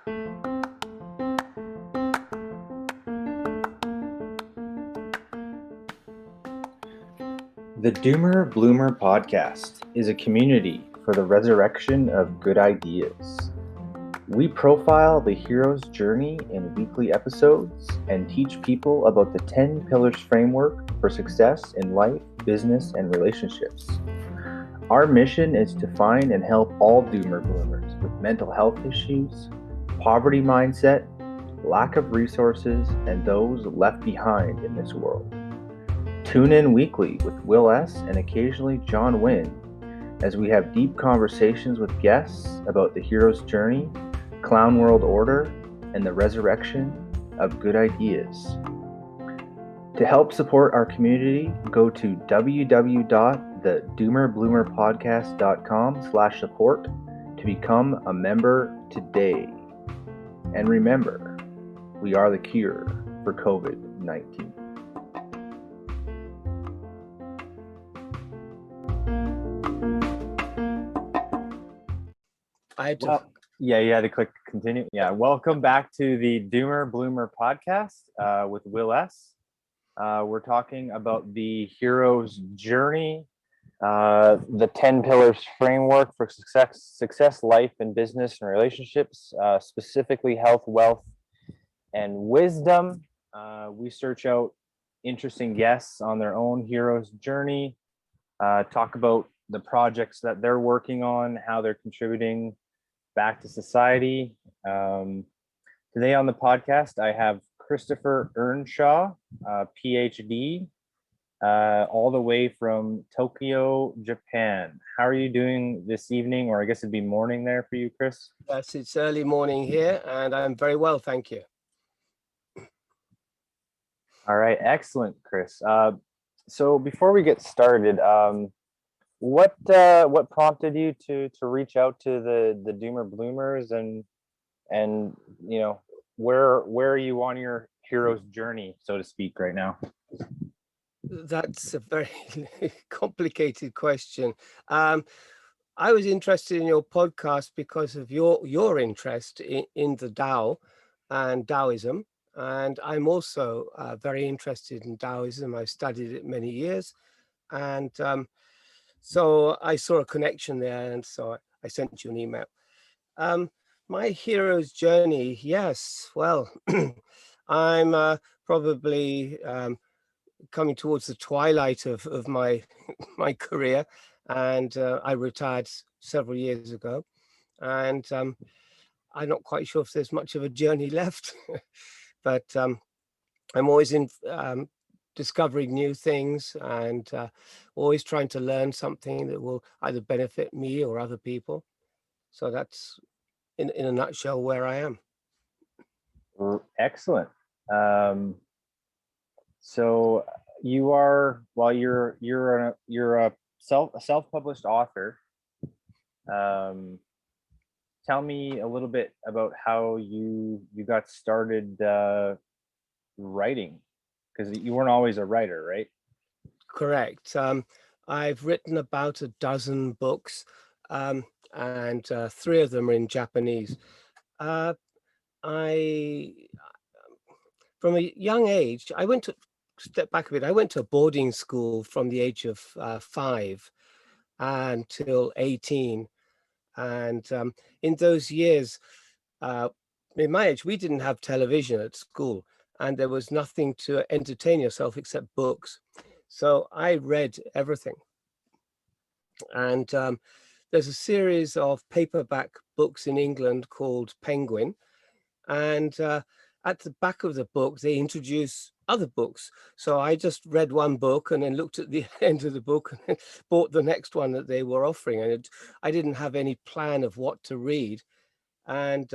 The Doomer Bloomer podcast is a community for the resurrection of good ideas. We profile the hero's journey in weekly episodes and teach people about the 10 pillars framework for success in life, business, and relationships. Our mission is to find and help all Doomer Bloomers with mental health issues, poverty mindset, lack of resources, and those left behind in this world. Tune in weekly with Will S. and occasionally John Wynn as we have deep conversations with guests about the hero's journey, clown world order, and the resurrection of good ideas. To help support our community, go to www.thedoomerbloomerpodcast.com/support to become a member today. And remember, we are the cure for COVID-19. You had to click continue. Yeah, welcome back to the Doomer Bloomer podcast with Will S. We're talking about the hero's journey, the 10 pillars framework for success, life, and business and relationships, specifically health, wealth, and wisdom. We search out interesting guests on their own hero's journey, talk about the projects that they're working on, how they're contributing back to society. Today on the podcast, I have Christopher Earnshaw, PhD, all the way from Tokyo, Japan. How are you doing this evening, or I guess it'd be morning there for you, Chris? Yes, it's early morning here, and I'm very well, thank you. All right, excellent, Chris. So before we get started, what prompted you to reach out to the Doomer Bloomers, and you know, where are you on your hero's journey, so to speak, right now? That's a very complicated question. I was interested in your podcast because of your interest in the Tao and Daoism, and I'm also very interested in Daoism. I've studied it many years, and so I saw a connection there, and so I sent you an email. My hero's journey, yes, well, I'm probably coming towards the twilight of my career, and I retired several years ago, and I'm not quite sure if there's much of a journey left, but I'm always in discovering new things, and always trying to learn something that will either benefit me or other people. So that's in a nutshell where I am. Excellent. So you are, well, you're a self-published author. Tell me a little bit about how you got started writing, because you weren't always a writer, right? Correct. I've written about a dozen books, and 3 of them are in Japanese. From a young age, step back a bit, I went to a boarding school from the age of 5 until 18. And in those years, in my age, we didn't have television at school, and there was nothing to entertain yourself except books. So I read everything. And there's a series of paperback books in England called Penguin. And at the back of the book, they introduce other books. So I just read one book and then looked at the end of the book and then bought the next one that they were offering. And I didn't have any plan of what to read. And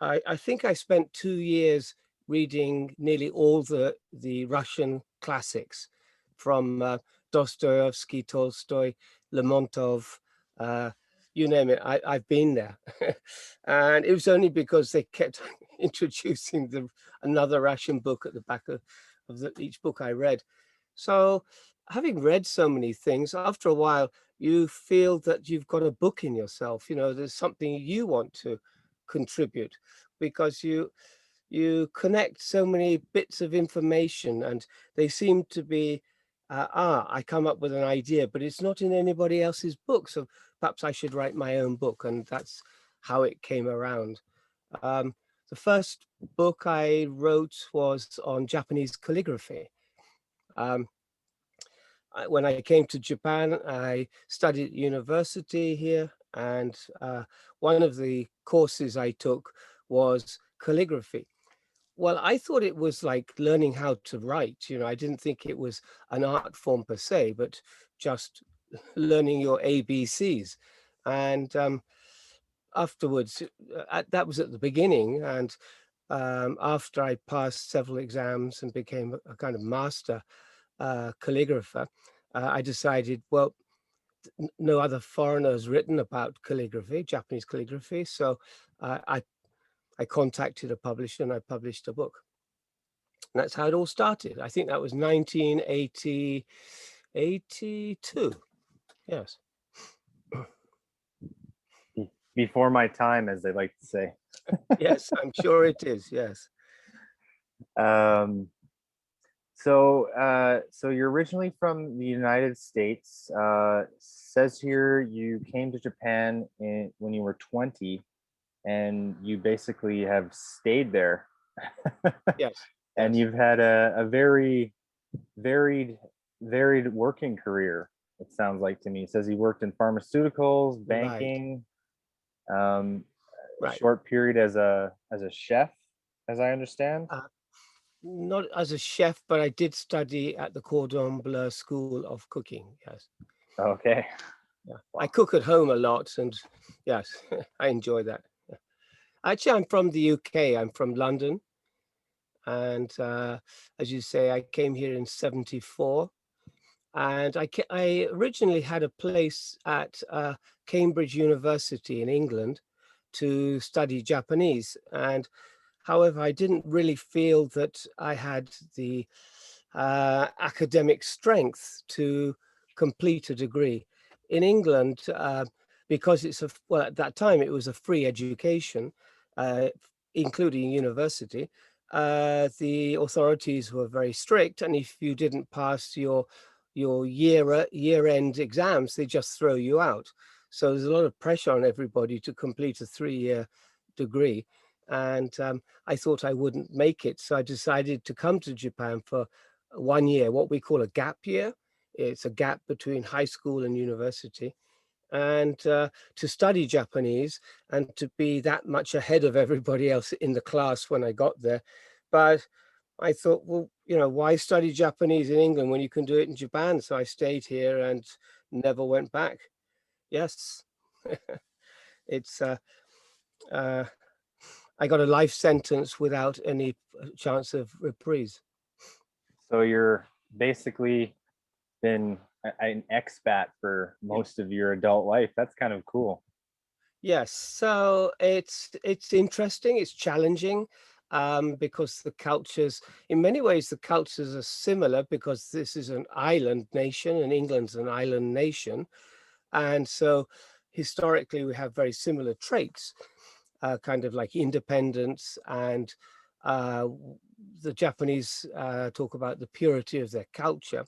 I think I spent 2 years reading nearly all the Russian classics, from Dostoevsky, Tolstoy, Lermontov, you name it. I've been there. And it was only because they kept introducing another Russian book at the back of each book I read. So having read so many things, after a while, you feel that you've got a book in yourself. You know, there's something you want to contribute, because you connect so many bits of information, and they seem to be I come up with an idea, but it's not in anybody else's book, so perhaps I should write my own book. And that's how it came around. The first book I wrote was on Japanese calligraphy. When I came to Japan, I studied at university here, and one of the courses I took was calligraphy. Well, I thought it was like learning how to write. I didn't think it was an art form per se, but just learning your ABCs. And afterwards, that was at the beginning. And after I passed several exams and became a kind of master calligrapher, I decided, well, no other foreigner has written about calligraphy, Japanese calligraphy. So I contacted a publisher and I published a book. And that's how it all started. I think that was 1982. Yes. Before my time, as they like to say. Yes, I'm sure it is. Yes. So you're originally from the United States. Says here you came to Japan when you were 20, and you basically have stayed there. Yes. And yes. you've had a very varied working career, it sounds like to me. It says you worked in pharmaceuticals, banking, Right. short period as a chef, as I understand. Not as a chef, but I did study at the Cordon Bleu School of Cooking. Yes. Okay. Yeah. I cook at home a lot, and yes, I enjoy that. Yeah. Actually, I'm from the UK. I'm from London. And as you say, I came here in 74. And I originally had a place at Cambridge University in England to study Japanese. And however, I didn't really feel that I had the academic strength to complete a degree. In England, because well, at that time, it was a free education, including university. The authorities were very strict, and if you didn't pass your year-end exams, they just throw you out. So there's a lot of pressure on everybody to complete a 3-year degree, and I thought I wouldn't make it, so I decided to come to Japan for 1 year, what we call a gap year. It's a gap between high school and university, and to study Japanese and to be that much ahead of everybody else in the class when I got there. But I thought, well, why study Japanese in England when you can do it in Japan? So I stayed here and never went back. Yes. It's I got a life sentence without any chance of reprise. So you're basically been an expat for most of your adult life. That's kind of cool. Yes, so it's interesting, it's challenging, because the cultures, in many ways, the cultures are similar, because this is an island nation and England's an island nation. And so historically, we have very similar traits, kind of like independence, and the Japanese talk about the purity of their culture.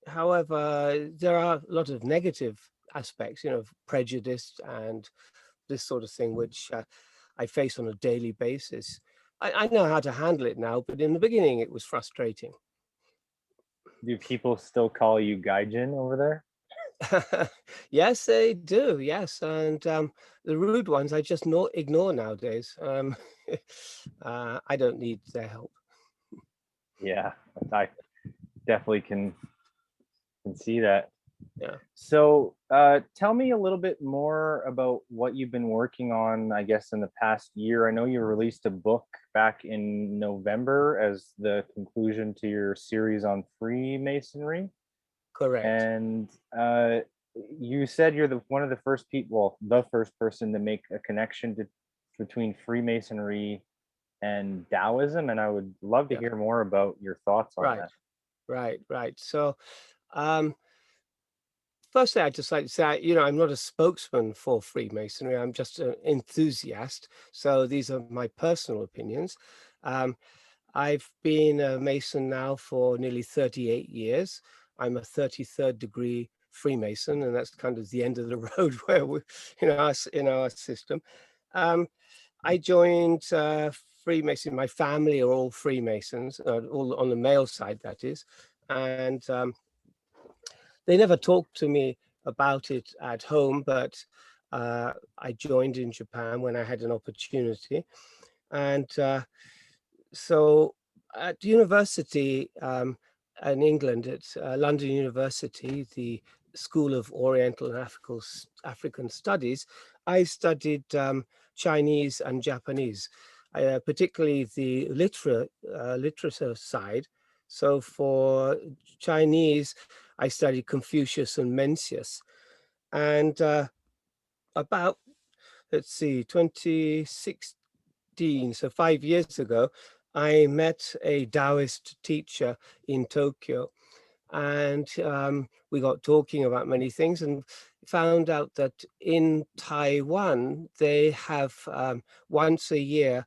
However, there are a lot of negative aspects, prejudice and this sort of thing, which I face on a daily basis. I know how to handle it now, but in the beginning, it was frustrating. Do people still call you gaijin over there? Yes, they do. Yes, and the rude ones I just ignore nowadays. I don't need their help. Yeah, I definitely can see that. Yeah. So tell me a little bit more about what you've been working on, I guess, in the past year. I know you released a book back in November as the conclusion to your series on Freemasonry. Correct. And you said you're one of the first people, the first person to make a connection between Freemasonry and Daoism. And I would love to hear more about your thoughts on that. Right. So firstly, I'd just like to say, you know, I'm not a spokesman for Freemasonry. I'm just an enthusiast. So these are my personal opinions. Um, I've been a Mason now for nearly 38 years. I'm a 33rd degree Freemason, and that's kind of the end of the road where we, in our system. Um, I joined Freemason. My family are all Freemasons, all on the male side, that is, and they never talked to me about it at home, but I joined in Japan when I had an opportunity. And so at university in England, at London University, the School of Oriental and African Studies, I studied Chinese and Japanese, particularly the literature side. So for Chinese, I studied Confucius and Mencius. And about, let's see, 2016, so 5 years ago, I met a Taoist teacher in Tokyo, and we got talking about many things and found out that in Taiwan, they have once a year,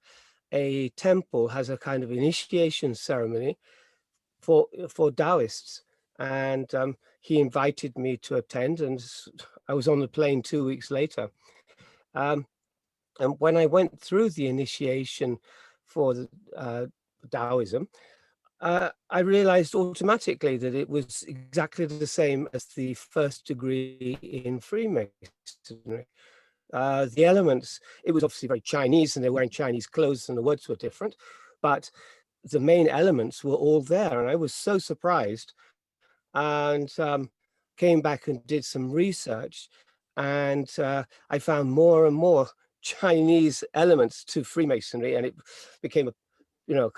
a temple has a kind of initiation ceremony for Taoists. And he invited me to attend, and I was on the plane 2 weeks later. And when I went through the initiation for the Daoism, I realized automatically that it was exactly the same as the first degree in Freemasonry. The elements, it was obviously very Chinese, and they were wearing Chinese clothes, and the words were different, but the main elements were all there. And I was so surprised, and came back and did some research, and I found more and more Chinese elements to Freemasonry, and it became a, you know,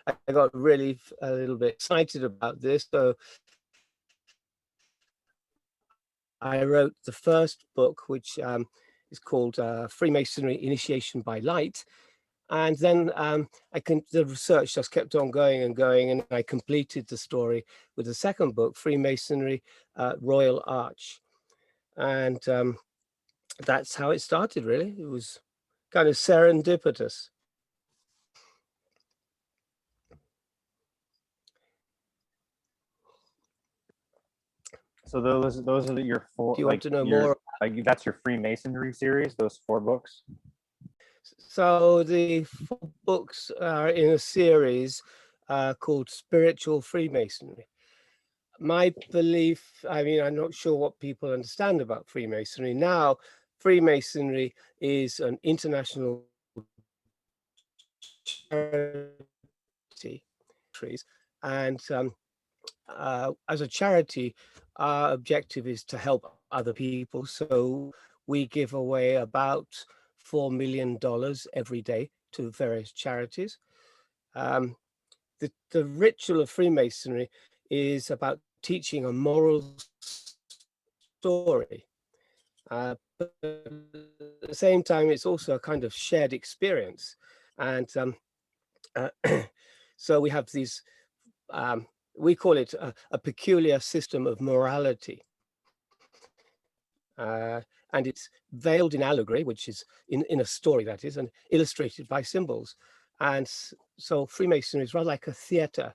I got really a little bit excited about this. So I wrote the first book, which is called Freemasonry Initiation by Light. And then the research just kept on going and going, and I completed the story with the second book, Freemasonry Royal Arch. And that's how it started, really. It was kind of serendipitous. So those are your four. Do you want to know more? Like that's your Freemasonry series. Those 4 books. So the 4 books are in a series called Spiritual Freemasonry. My belief, I mean, I'm not sure what people understand about Freemasonry. Now, Freemasonry is an international charity, and as a charity, our objective is to help other people. So we give away about $4 million every day to various charities. The ritual of Freemasonry is about teaching a moral story. But at the same time, it's also a kind of shared experience. And so we have these, we call it a peculiar system of morality. And it's veiled in allegory, which is in a story, that is, and illustrated by symbols. And so Freemasonry is rather like a theater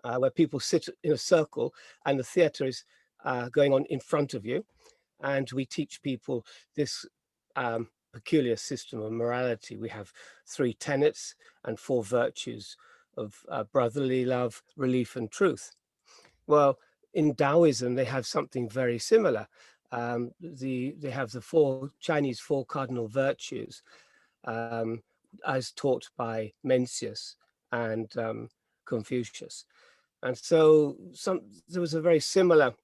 where people sit in a circle, and the theater is going on in front of you. And we teach people this peculiar system of morality. We have 3 tenets and 4 virtues of brotherly love, relief, and truth. Well, in Daoism, they have something very similar. They have the Chinese 4 cardinal virtues, as taught by Mencius and Confucius. And so there was a very similar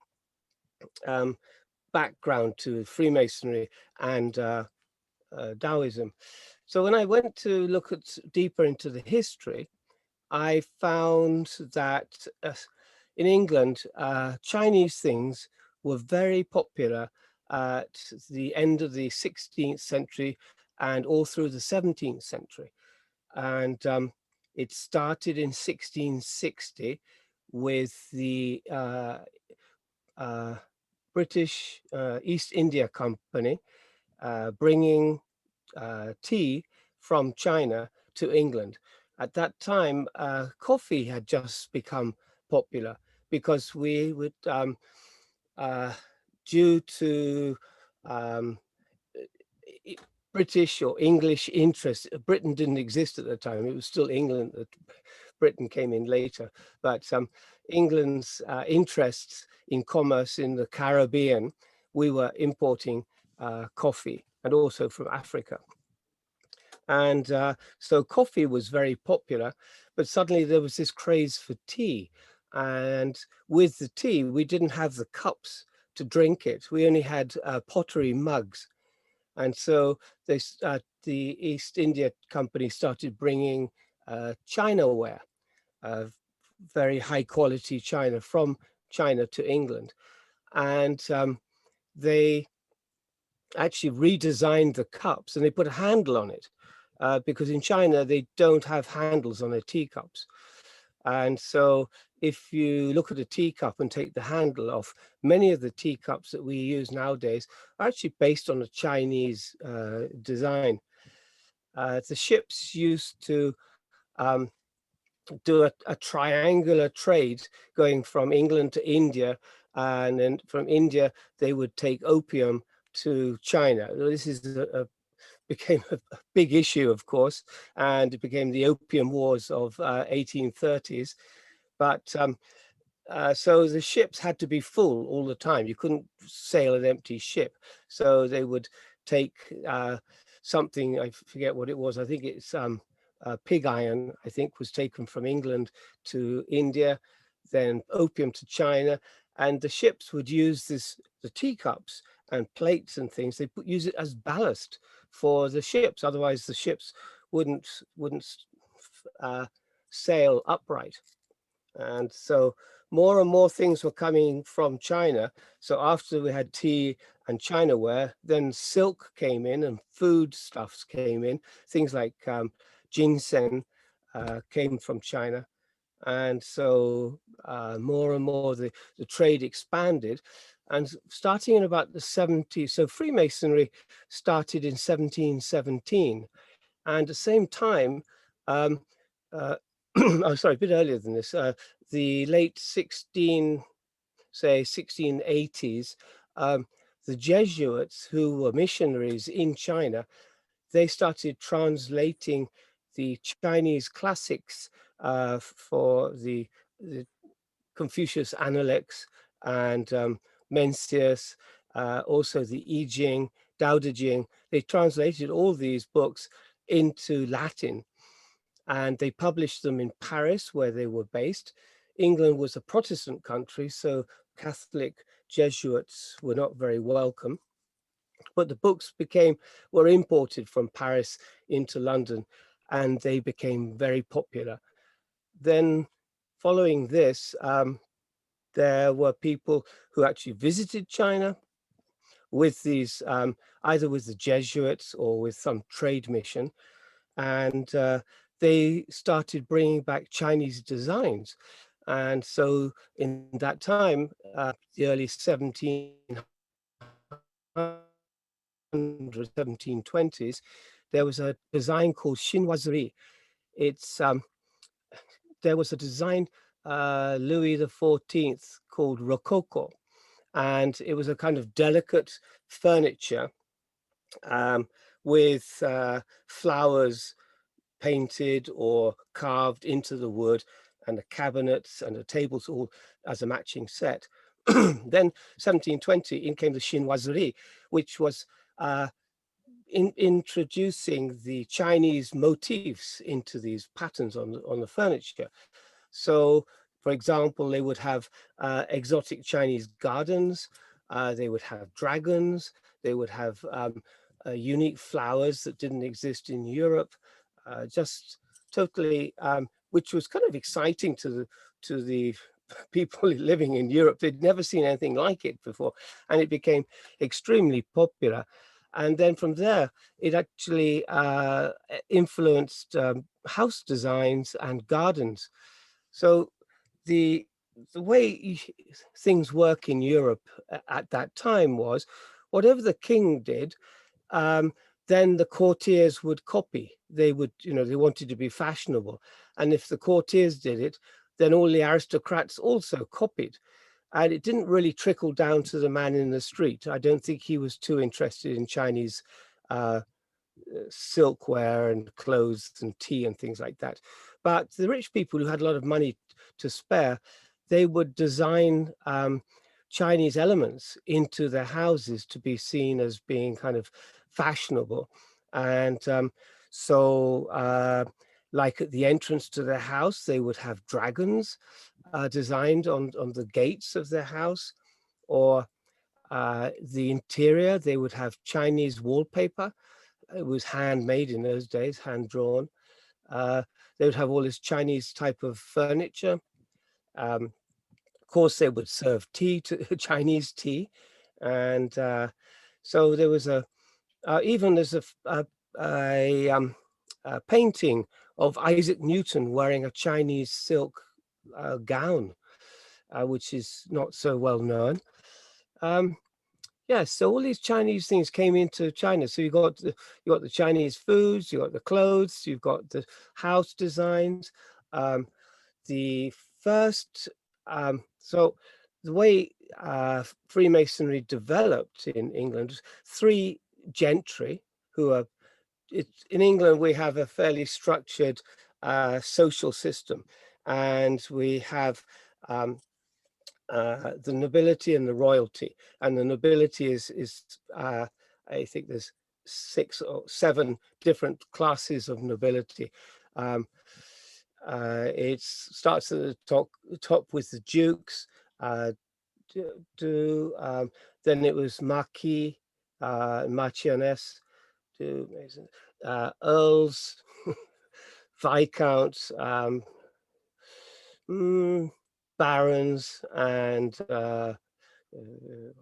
background to Freemasonry and Daoism. So when I went to look deeper into the history, I found that in England, Chinese things were very popular at the end of the 16th century and all through the 17th century. And it started in 1660 with the British East India Company bringing tea from China to England. At that time, coffee had just become popular because we would, due to um, British or English interest, Britain didn't exist at the time. It was still England. That Britain came in later, but England's interests in commerce in the Caribbean, we were importing coffee, and also from Africa. And so coffee was very popular, but suddenly there was this craze for tea. And with the tea, we didn't have the cups to drink it. We only had pottery mugs. And so the East India Company started bringing Chinaware, very high quality China from China to England. And they actually redesigned the cups and they put a handle on it because in China, they don't have handles on their teacups. And so if you look at a teacup and take the handle off, many of the teacups that we use nowadays are actually based on a Chinese design. The ships used to do a triangular trade going from England to India, and then from India they would take opium to China. This is became a big issue, of course, and it became the Opium Wars of 1830s. But so the ships had to be full all the time. You couldn't sail an empty ship. So they would take something, I forget what it was. I think it's pig iron, I think, was taken from England to India, then opium to China. And the ships would use the teacups and plates and things. They use it as ballast for the ships. Otherwise, the ships wouldn't sail upright. And so more and more things were coming from China. So after we had tea and Chinaware, then silk came in and food stuffs came in. Things like ginseng came from China. And so more and more the trade expanded. And starting in about the 70s, so Freemasonry started in 1717. And at the same time, oh, sorry, a bit earlier than this, the late 1680s, the Jesuits, who were missionaries in China, they started translating the Chinese classics for the Confucius Analects and Mencius, also the I Ching, Tao Te Ching. They translated all these books into Latin and they published them in Paris, where they were based. England was a Protestant country, so Catholic Jesuits were not very welcome. But the books were imported from Paris into London, and they became very popular. Then following this, there were people who actually visited China with these, either with the Jesuits or with some trade mission. And they started bringing back Chinese designs. And so in that time, the early 1720s, there was a design called chinoiserie. It's there was a design Louis XIV called Rococo, and it was a kind of delicate furniture with flowers painted or carved into the wood, and the cabinets and the tables all as a matching set. Then 1720, in came the chinoiserie, which was introducing the Chinese motifs into these patterns on the furniture. So, for example, they would have exotic Chinese gardens, they would have dragons, they would have unique flowers that didn't exist in Europe, just totally, which was kind of exciting to the people living in Europe. They'd never seen anything like it before, and it became extremely popular. And then from there, it actually influenced house designs and gardens. So the the way things work in Europe at that time was, whatever the king did, then the courtiers would copy. They would, they wanted to be fashionable. And if the courtiers did it, then all the aristocrats also copied. And it didn't really trickle down to the man in the street. I don't think he was too interested in Chinese silkware and clothes and tea and things like that. But the rich people who had a lot of money to spare, they would design Chinese elements into their houses to be seen as being kind of fashionable. And like at the entrance to their house, they would have dragons designed on the gates of their house, or the interior, they would have Chinese wallpaper. It was handmade in those days, hand drawn. They would have all this Chinese type of furniture. Of course, they would serve tea, to Chinese tea, and so there was even there's a painting of Isaac Newton wearing a Chinese silk gown, which is not so well known. Yeah, so all these Chinese things came into China. So you got the Chinese foods, you got the clothes, you've got the house designs. The first, so the way Freemasonry developed in England, three gentry who are, in England we have a fairly structured social system, and we have the nobility and the royalty. And the nobility is I think there's 6 or 7 different classes of nobility. It starts at the top with the dukes, then it was marquis, marchioness, earls, viscounts, barons, and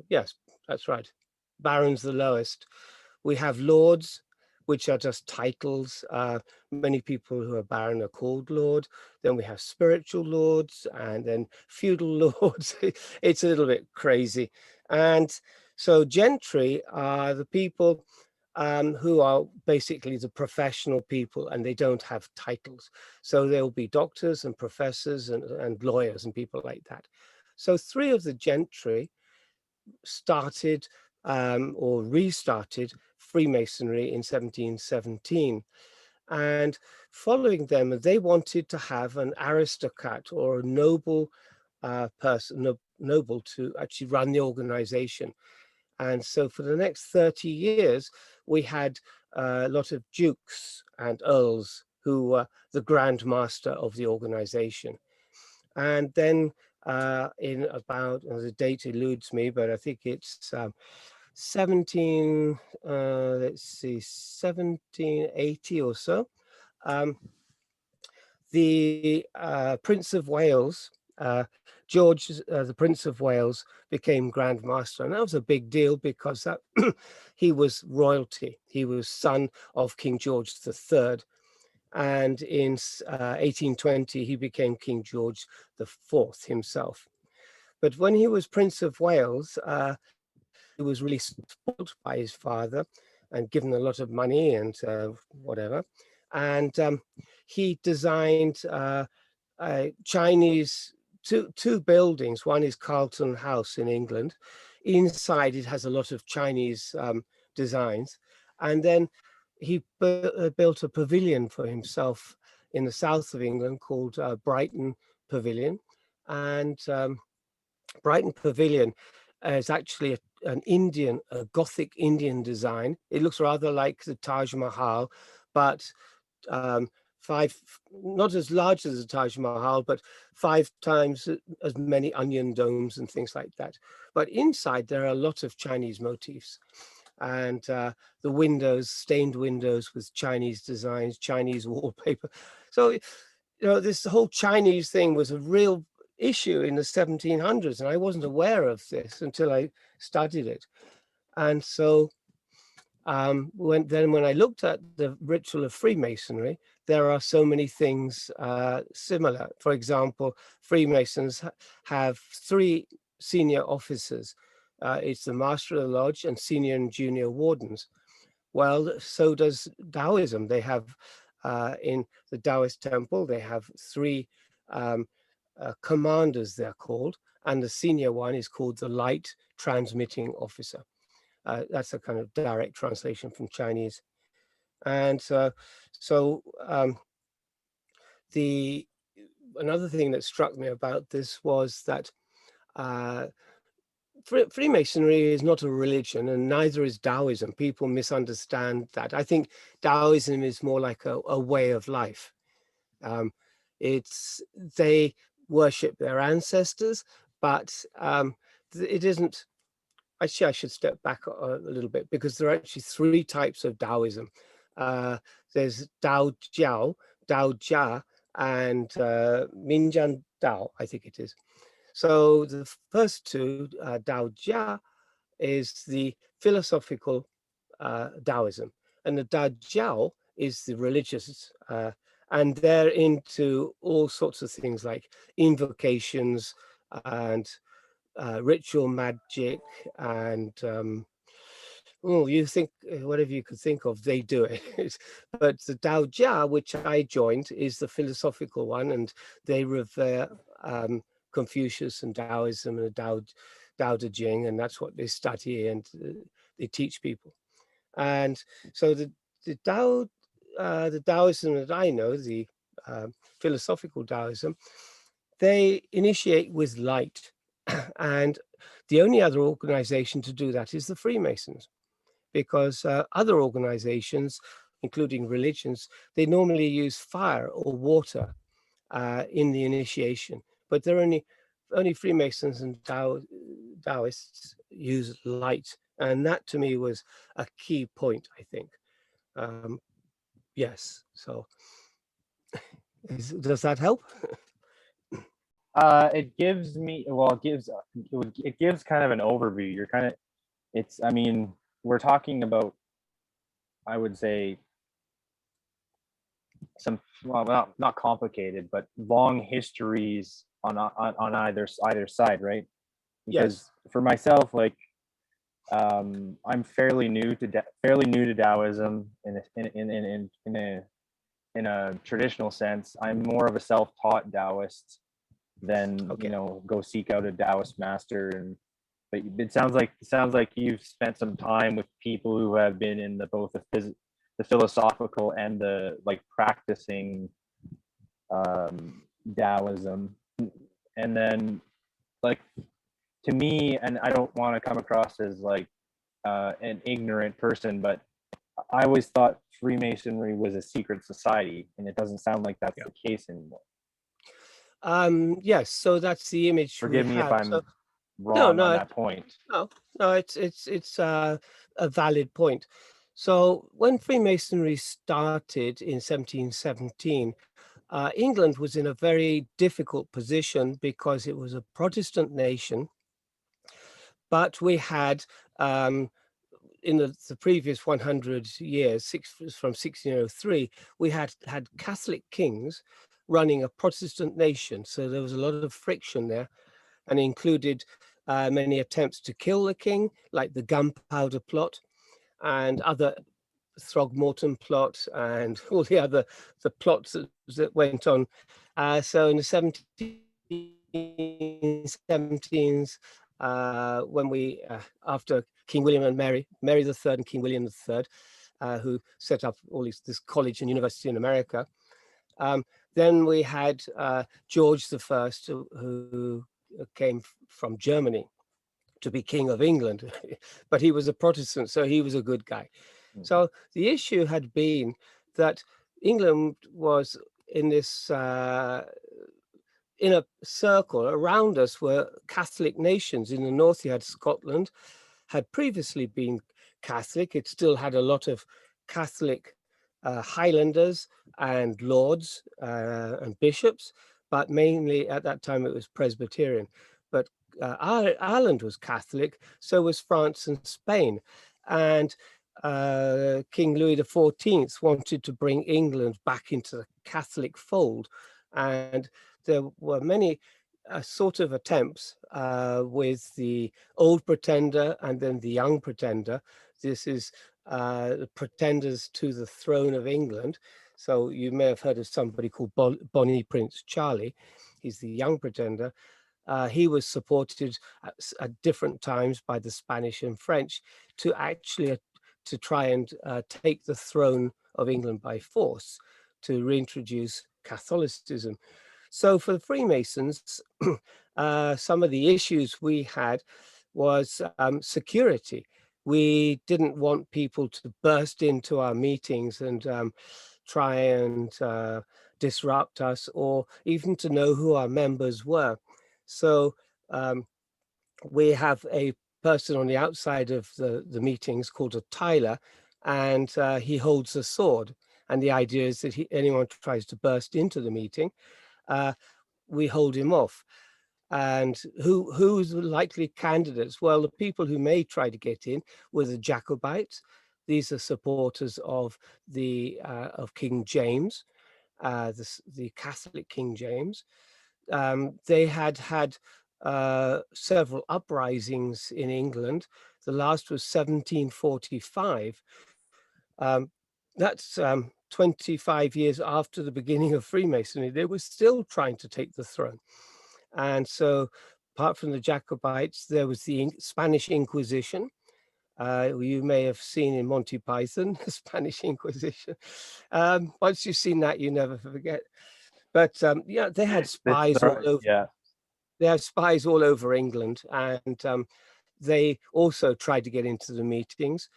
yes, that's right, barons the lowest. We have lords, which are just titles. Many people who are baron are called lord. Then we have spiritual lords, and then feudal lords. It's a little bit crazy. And so gentry are the people who are basically the professional people, and they don't have titles. So there will be doctors and professors and lawyers and people like that. So 3 of the gentry started or restarted Freemasonry in 1717. And following them, they wanted to have an aristocrat or a noble person, noble, to actually run the organization. And so for the next 30 years, we had a lot of dukes and earls who were the grand master of the organization. And then in about, the date eludes me, but I think it's 1780 or so, the Prince of Wales, George, the Prince of Wales, became Grand Master. And that was a big deal because that he was royalty. He was son of King George III. And in 1820, he became King George IV himself. But when he was Prince of Wales, he was really spoiled by his father and given a lot of money and whatever. And he designed Chinese two buildings. One is Carlton House in England. Inside it has a lot of Chinese designs. And then he built a pavilion for himself in the south of England called Brighton Pavilion. And Brighton Pavilion is actually a Gothic Indian design. It looks rather like the Taj Mahal, but not as large as the Taj Mahal, but 5 times as many onion domes and things like that. But inside there are a lot of Chinese motifs, and the windows, stained windows with Chinese designs, Chinese wallpaper. So, this whole Chinese thing was a real issue in the 1700s, and I wasn't aware of this until I studied it. And so When I looked at the ritual of Freemasonry, there are so many things similar. For example, Freemasons have 3 senior officers. It's the Master of the Lodge and senior and junior wardens. Well, so does Daoism. They have in the Taoist temple, they have 3 commanders, they're called, and the senior one is called the Light Transmitting Officer. That's a kind of direct translation from Chinese. And the another thing that struck me about this was that Freemasonry is not a religion, and neither is Taoism. People misunderstand that. I think Taoism is more like a way of life. They worship their ancestors, but it isn't. Actually, I should step back a little bit, because there are actually 3 types of Taoism. There's Dao Jiao, Dao Jia, and Minjian Dao, I think it is. So the first 2, Dao Jia, is the philosophical Taoism, and the Dao Jiao is the religious, and they're into all sorts of things like invocations and ritual magic, and you think whatever you could think of, they do it. But the Dao Jia, which I joined, is the philosophical one, and they revere Confucius and Taoism and the Tao Te Ching, and that's what they study and they teach people. And so the Taoism that I know, the philosophical Taoism, they initiate with light. And the only other organization to do that is the Freemasons, because other organizations, including religions, they normally use fire or water in the initiation, but they're only Freemasons and Taoists use light. And that to me was a key point, I think. Yes, so does that help? It gives me, well, it gives kind of an overview. You're kind of, I mean, we're talking about, I would say, some, well, not complicated, but long histories on either side, right? Because Yes. for myself, like, I'm fairly new to Taoism in a traditional sense. I'm more of a self-taught Taoist than go seek out a Taoist master. And but it sounds like you've spent some time with people who have been in both the philosophical and the like practicing Taoism. And then, like, to me, and I don't want to come across as like an ignorant person, but I always thought Freemasonry was a secret society, and it doesn't sound like that's the case anymore. Yes, so that's the image. Forgive me if I'm wrong on that point. No, it's a valid point. So when Freemasonry started in 1717, England was in a very difficult position because it was a Protestant nation, but we had in the previous 100 years, from 1603, we had Catholic kings running a Protestant nation. So there was a lot of friction there, and included many attempts to kill the king, like the Gunpowder Plot and other Throgmorton Plot and all the plots that went on. So in the 1717s, when we, after King William and Mary III and King William III, who set up all this college and university in America, then we had George I, who came from Germany to be King of England, but he was a Protestant, so he was a good guy. Mm-hmm. So the issue had been that England was in this in a circle. Around us were Catholic nations. In the north, you had Scotland, had previously been Catholic. It still had a lot of Catholic Highlanders and lords and bishops, but mainly at that time it was Presbyterian. But Ireland was Catholic, so was France and Spain. And King Louis XIV wanted to bring England back into the Catholic fold, and there were many sort of attempts with the old pretender and then the young pretender. This is the pretenders to the throne of England. So you may have heard of somebody called Bonnie Prince Charlie. He's the young pretender. He was supported at different times by the Spanish and French to actually to try and take the throne of England by force, to reintroduce Catholicism. So for the Freemasons, some of the issues we had was security. We didn't want people to burst into our meetings and try and disrupt us, or even to know who our members were. So we have a person on the outside of the meetings called a Tyler, and he holds a sword. And the idea is that anyone tries to burst into the meeting, we hold him off. And who's the likely candidates? Well, the people who may try to get in were the Jacobites. These are supporters of of King James, the Catholic King James. They had several uprisings in England. The last was 1745. That's 25 years after the beginning of Freemasonry. They were still trying to take the throne. And so, apart from the Jacobites, there was the Spanish Inquisition. You may have seen in Monty Python, the Spanish Inquisition. Once you've seen that, you never forget. But yeah, they had spies all over. Yeah. They had spies all over England, and they also tried to get into the meetings.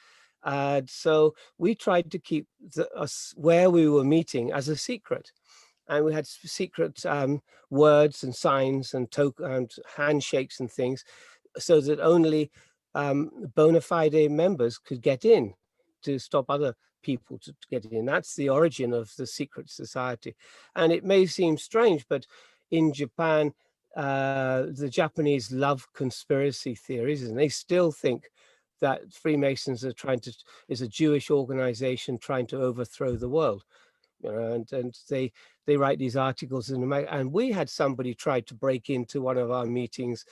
So we tried to keep us where we were meeting as a secret. And we had secret words and signs and handshakes and things, so that only bona fide members could get in, to stop other people to get in. That's the origin of the secret society. And it may seem strange, but in Japan, the Japanese love conspiracy theories, and they still think that Freemasons is a Jewish organization trying to overthrow the world. You know, and they write these articles in America. And we had somebody try to break into one of our meetings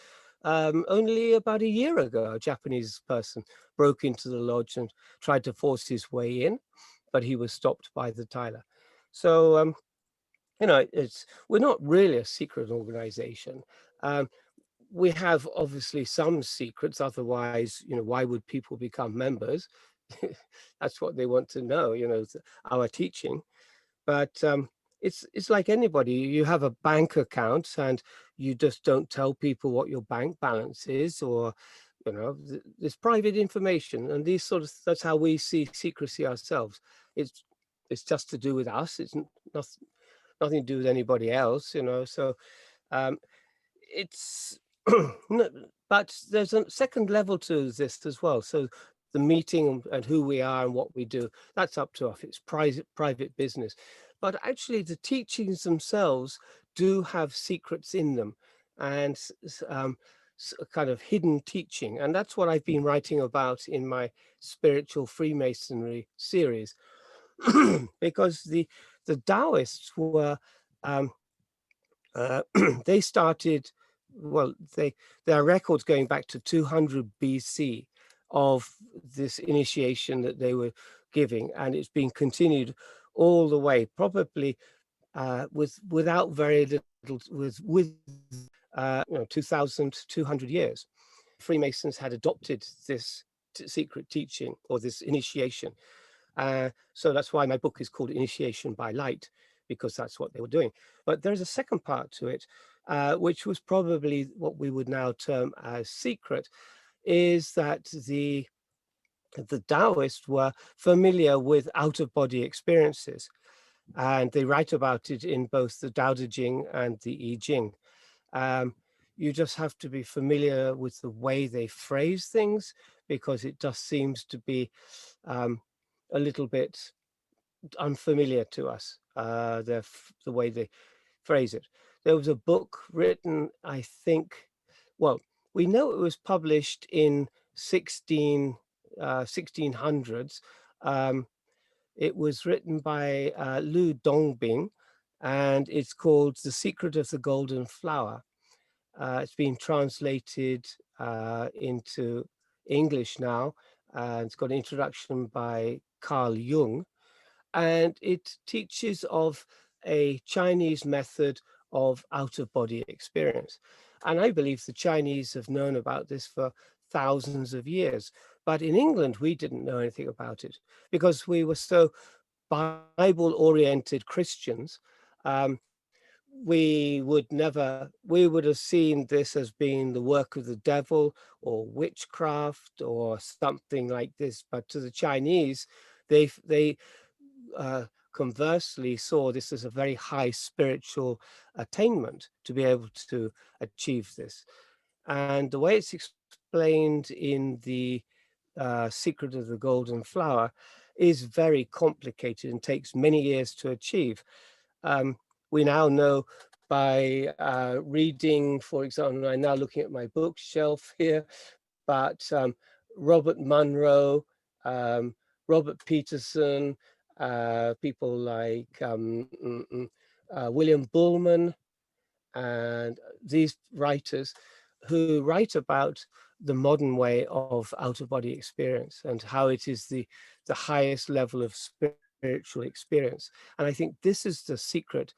only about a year ago. A Japanese person broke into the lodge and tried to force his way in, but he was stopped by the Tyler. So you know, we're not really a secret organization. We have obviously some secrets, otherwise, you know, why would people become members? That's what they want to know, you know, our teaching. But it's like anybody. You have a bank account and you just don't tell people what your bank balance is, or, you know, there's private information, and that's how we see secrecy ourselves. It's just to do with us. It's nothing to do with anybody else, you know. So it's but there's a second level to this as well. So the meeting and who we are and what we do, that's up to us. It's private business. But actually the teachings themselves do have secrets in them, and kind of hidden teaching. And that's what I've been writing about in my Spiritual Freemasonry series. Because the Taoists were, they started, well, there are records going back to 200 BC of this initiation that they were giving, and it's been continued all the way, probably without very little, with 2,200 years. Freemasons had adopted this secret teaching, or this initiation. So that's why my book is called Initiation by Light, because that's what they were doing. But there's a second part to it, which was probably what we would now term as secret, is that the Taoists were familiar with out-of-body experiences, and they write about it in both the Tao Te Ching and the I Ching. You just have to be familiar with the way they phrase things, because it just seems to be a little bit unfamiliar to us, the way they phrase it. There was a book written, I think, well, we know it was published in 1600s. It was written by Lu Dongbing, and it's called The Secret of the Golden Flower. It's been translated into English now. It's got an introduction by Carl Jung, and it teaches of a Chinese method of out-of-body experience. And I believe the Chinese have known about this for thousands of years. But in England, we didn't know anything about it because we were so Bible-oriented Christians. We would have seen this as being the work of the devil or witchcraft or something like this. But to the Chinese, they conversely saw this as a very high spiritual attainment to be able to achieve this. And the way it's explained in the Secret of the Golden Flower is very complicated and takes many years to achieve. We now know by reading, for example, I'm now looking at my bookshelf here, but Robert Munro, Robert Peterson, people like William Bullman, and these writers who write about the modern way of out-of-body experience and how it is the highest level of spiritual experience. And I think this is the secret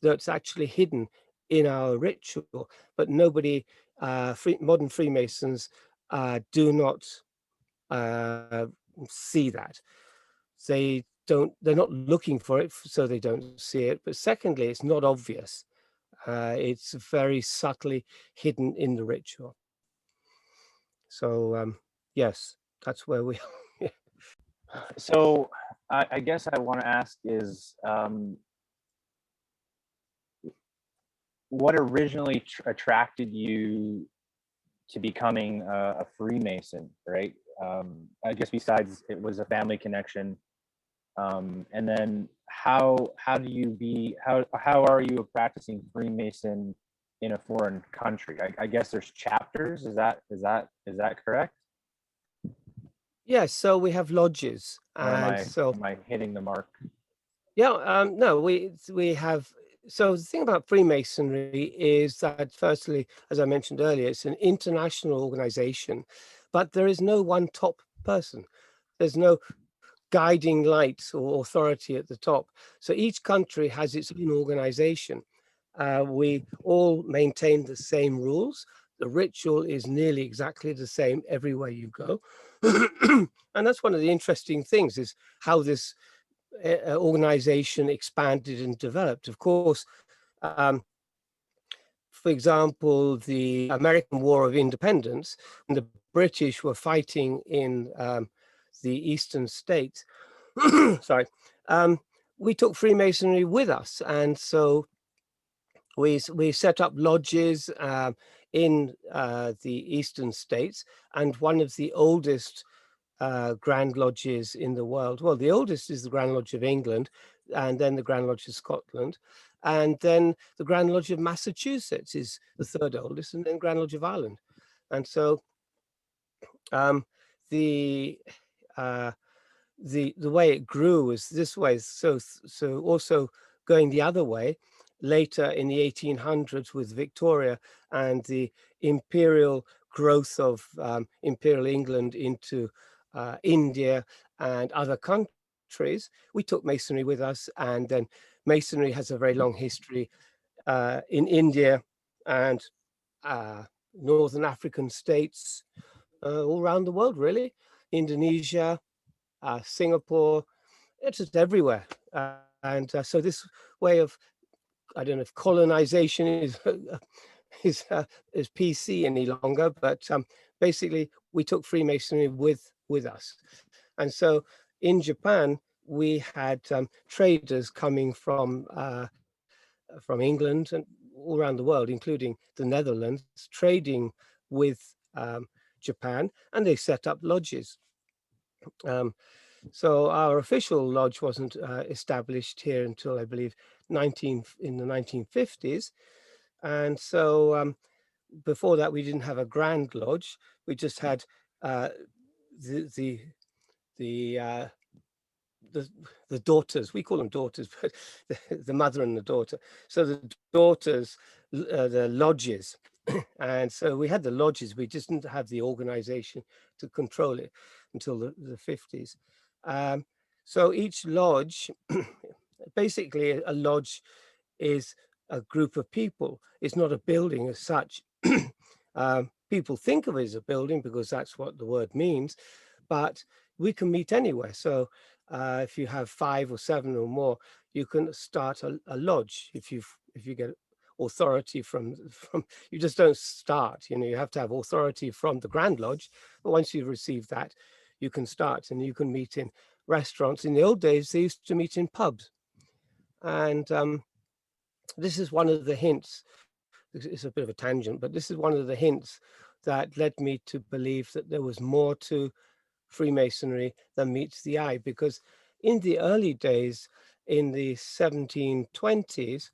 that's actually hidden in our ritual, but nobody, modern Freemasons do not see that. They're not looking for it, so they don't see it. But secondly, it's not obvious. It's very subtly hidden in the ritual. So yes, that's where we are. So I guess I want to ask is, what originally attracted you to becoming a Freemason, right? I guess besides it was a family connection, and then how are you a practicing Freemason in a foreign country? I guess there's chapters. Is that correct? Yes, so we have lodges, Or and am I hitting the mark? yeah, no, we have. So the thing about Freemasonry is that, firstly, as I mentioned earlier, it's an international organization, but there is no one top person. There's no guiding light or authority at the top. So each country has its own organization. We all maintain the same rules. The ritual is nearly exactly the same everywhere you go. And that's one of the interesting things, is how this organization expanded and developed. Of course, for example, the American War of Independence, when the British were fighting in the eastern states, sorry, we took Freemasonry with us. And so we set up lodges in the eastern states, and one of the oldest Grand Lodges in the world. Well, the oldest is the Grand Lodge of England, and then the Grand Lodge of Scotland, and then the Grand Lodge of Massachusetts is the third oldest, and then Grand Lodge of Ireland. And so the way it grew was this way. So also going the other way, later in the 1800s with Victoria and the imperial growth of Imperial England into India and other countries, we took Masonry with us. And then Masonry has a very long history in India and Northern African states, all around the world, really. Indonesia, Singapore, it's just everywhere. And so this way of, I don't know if colonization is PC any longer, but basically we took Freemasonry with us. And so in Japan, we had traders coming from England and all around the world, including the Netherlands, trading with Japan, and they set up lodges. So our official lodge wasn't established here until, I believe, in the 1950s. And so before that, we didn't have a Grand Lodge. We just had the the uh, the daughters, we call them daughters, but the mother and the daughter. So the daughters, the lodges. And so we had the lodges, we just didn't have the organization to control it until the 50s. So each lodge, basically a lodge is a group of people. It's not a building as such. People think of it as a building because that's what the word means, but we can meet anywhere. So if you have 5 or 7 or more, you can start a lodge. If you get authority from you just don't start, you have to have authority from the Grand Lodge, but once you've received that, you can start, and you can meet in restaurants. In the old days, they used to meet in pubs, and this is one of the hints. It's a bit of a tangent, but this is one of the hints that led me to believe that there was more to Freemasonry than meets the eye, because in the early days, in the 1720s,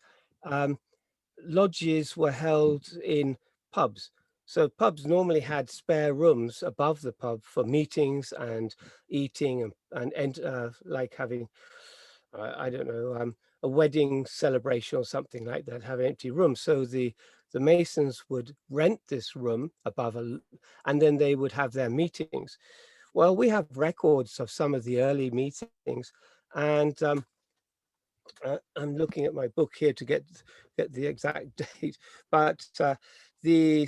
lodges were held in pubs. So pubs normally had spare rooms above the pub for meetings and eating and like having, I don't know, a wedding celebration or something like that, have empty rooms. So the Masons would rent this room above, and then they would have their meetings. Well, we have records of some of the early meetings, and I'm looking at my book here to get the exact date, but the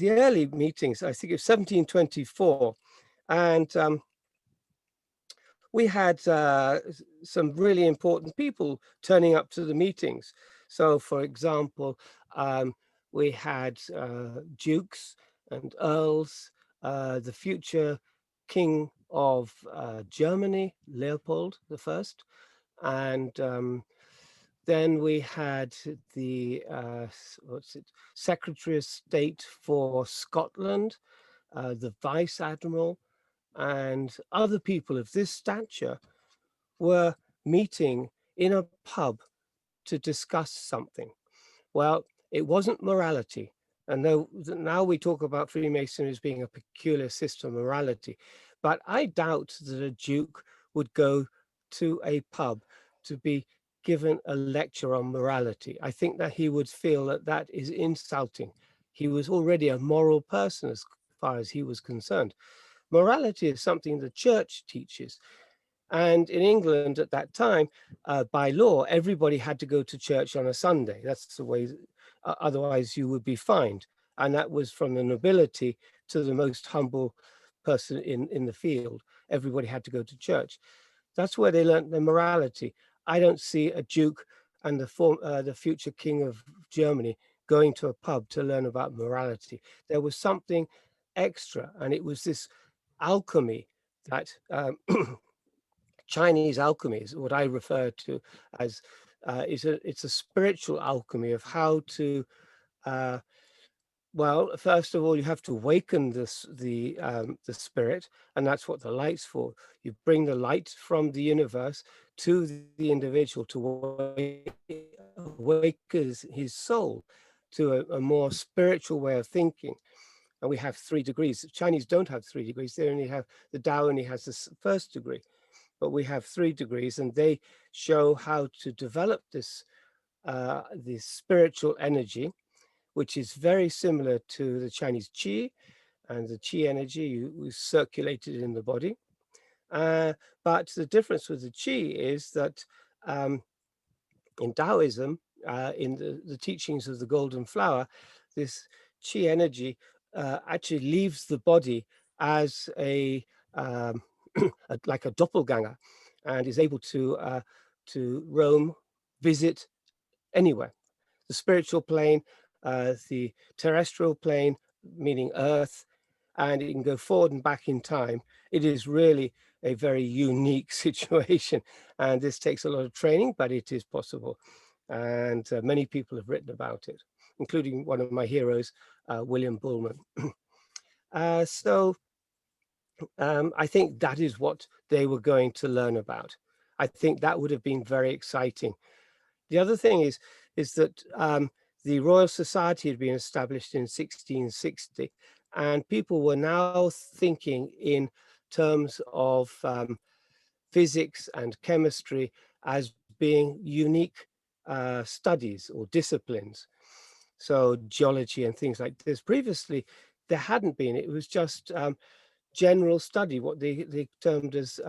early meetings, I think it was 1724, and we had some really important people turning up to the meetings. So, for example, we had dukes and earls, the future king of Germany, Leopold I, and then we had the Secretary of State for Scotland, the Vice Admiral, and other people of this stature were meeting in a pub to discuss something. Well, it wasn't morality. And though now we talk about Freemasonry as being a peculiar system of morality, but I doubt that a duke would go to a pub to be given a lecture on morality. I think that he would feel that that is insulting. He was already a moral person as far as he was concerned. Morality is something the church teaches. And in England at that time, by law, everybody had to go to church on a Sunday. That's the way, otherwise you would be fined. And that was from the nobility to the most humble person in the field. Everybody had to go to church. That's where they learned their morality. I don't see a duke and the future king of Germany going to a pub to learn about morality. There was something extra, and it was this alchemy that Chinese alchemy is what I refer to as it's a spiritual alchemy of how to well, first of all, you have to awaken the spirit, and that's what the light's for. You bring the light from the universe to the individual to awaken his soul to a more spiritual way of thinking. And we have 3 degrees. The Chinese don't have 3 degrees. They only have, the Tao only has the first degree, but we have 3 degrees, and they show how to develop this spiritual energy, which is very similar to the Chinese qi, and the qi energy is circulated in the body. But the difference with the qi is that in Daoism, in the teachings of the Golden Flower, this qi energy actually leaves the body as like a doppelganger, and is able to roam, visit anywhere. The spiritual plane, the terrestrial plane, meaning Earth, and it can go forward and back in time. It is really a very unique situation, and this takes a lot of training, but it is possible. And many people have written about it, including one of my heroes, William Bullman. So I think that is what they were going to learn about. I think that would have been very exciting. The other thing is that the Royal Society had been established in 1660, and people were now thinking in terms of physics and chemistry as being unique studies or disciplines. So geology and things like this. Previously, there hadn't been. It was just general study, what they termed as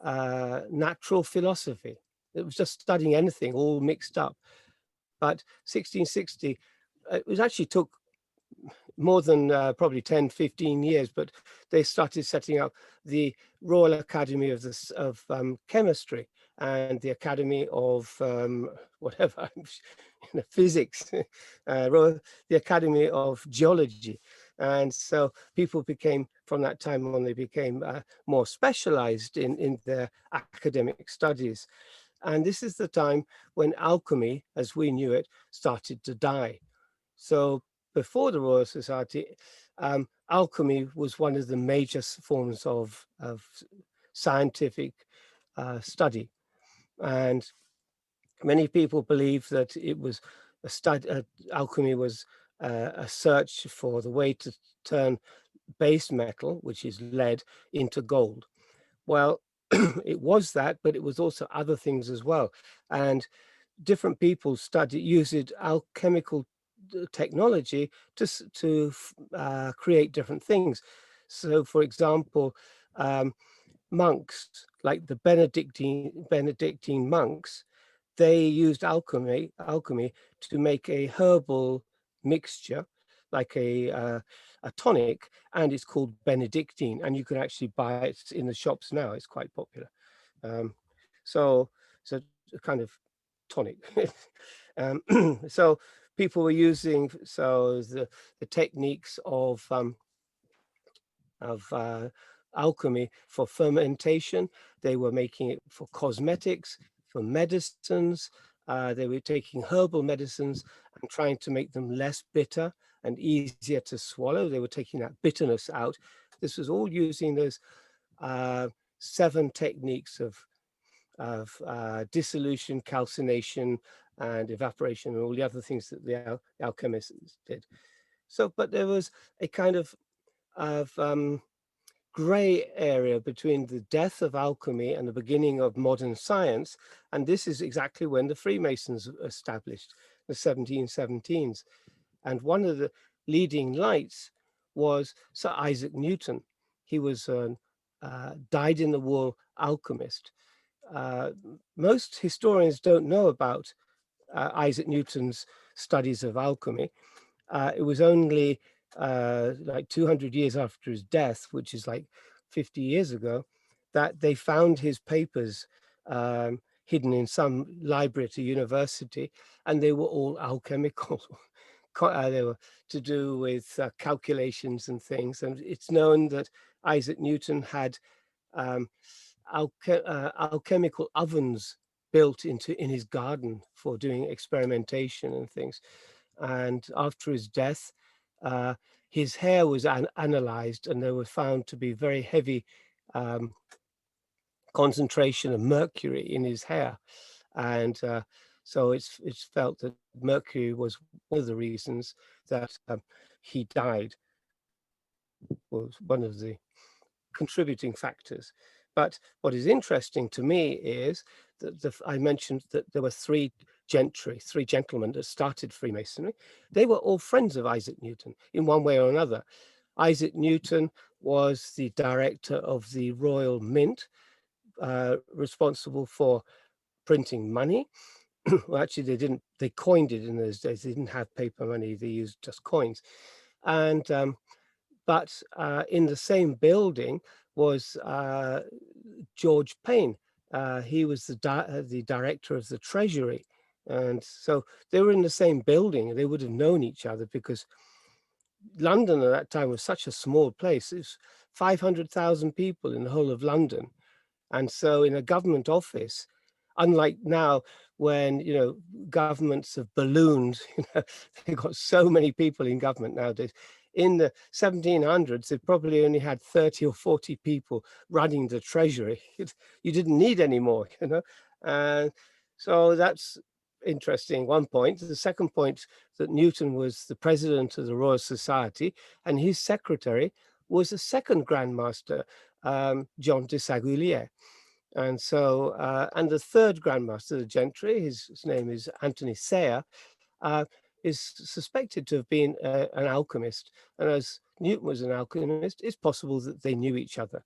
natural philosophy. It was just studying anything, all mixed up. But 1660, it was actually took more than probably 10, 15 years, but they started setting up the Royal Academy of Chemistry and the Academy of whatever, physics, the Academy of Geology. And so people became, from that time on, they became more specialized in their academic studies. And this is the time when alchemy, as we knew it, started to die. So before the Royal Society, alchemy was one of the major forms of scientific study. And many people believe that it was alchemy was a search for the way to turn base metal, which is lead, into gold. Well, it was that, but it was also other things as well. And different people used alchemical technology to create different things. So, for example, monks like the Benedictine monks, they used alchemy to make a herbal mixture, like a tonic, and it's called Benedictine, and you can actually buy it in the shops now. It's quite popular. So it's a kind of tonic. So people were using the techniques of alchemy for fermentation. They were making it for cosmetics, for medicines. They were taking herbal medicines and trying to make them less bitter and easier to swallow. They were taking that bitterness out. This was all using those 7 techniques of dissolution, calcination, and evaporation, and all the other things that the alchemists did. So, but there was a kind of gray area between the death of alchemy and the beginning of modern science, and this is exactly when the Freemasons established, the 1717s. And one of the leading lights was Sir Isaac Newton. He was a dyed-in-the-wool alchemist. Most historians don't know about Isaac Newton's studies of alchemy. It was only like 200 years after his death, which is like 50 years ago, that they found his papers hidden in some library at a university, and they were all alchemical. They were to do with calculations and things. And it's known that Isaac Newton had alchemical ovens built in his garden for doing experimentation and things. And after his death, his hair was analyzed, and there was found to be very heavy concentration of mercury in his hair. And so it's felt that mercury was one of the reasons that he died, was one of the contributing factors. But what is interesting to me is that I mentioned that there were 3 gentlemen that started Freemasonry. They were all friends of Isaac Newton in one way or another. Isaac Newton was the director of the Royal Mint, responsible for printing money. Well, actually, they coined it in those days. They didn't have paper money. They used just coins. And but in the same building was George Payne. He was the director of the Treasury. And so they were in the same building. They would have known each other because London at that time was such a small place. It was 500,000 people in the whole of London. And so in a government office, unlike now when, governments have ballooned, they've got so many people in government nowadays. In the 1700s, they probably only had 30 or 40 people running the treasury. You didn't need any more, And so that's interesting, one point. The second point, that Newton was the president of the Royal Society, and his secretary was a second Grand Master, John de Sagulier. And so, and the third Grand Master, the Gentry, his name is Anthony Sayer, is suspected to have been an alchemist. And as Newton was an alchemist, it's possible that they knew each other.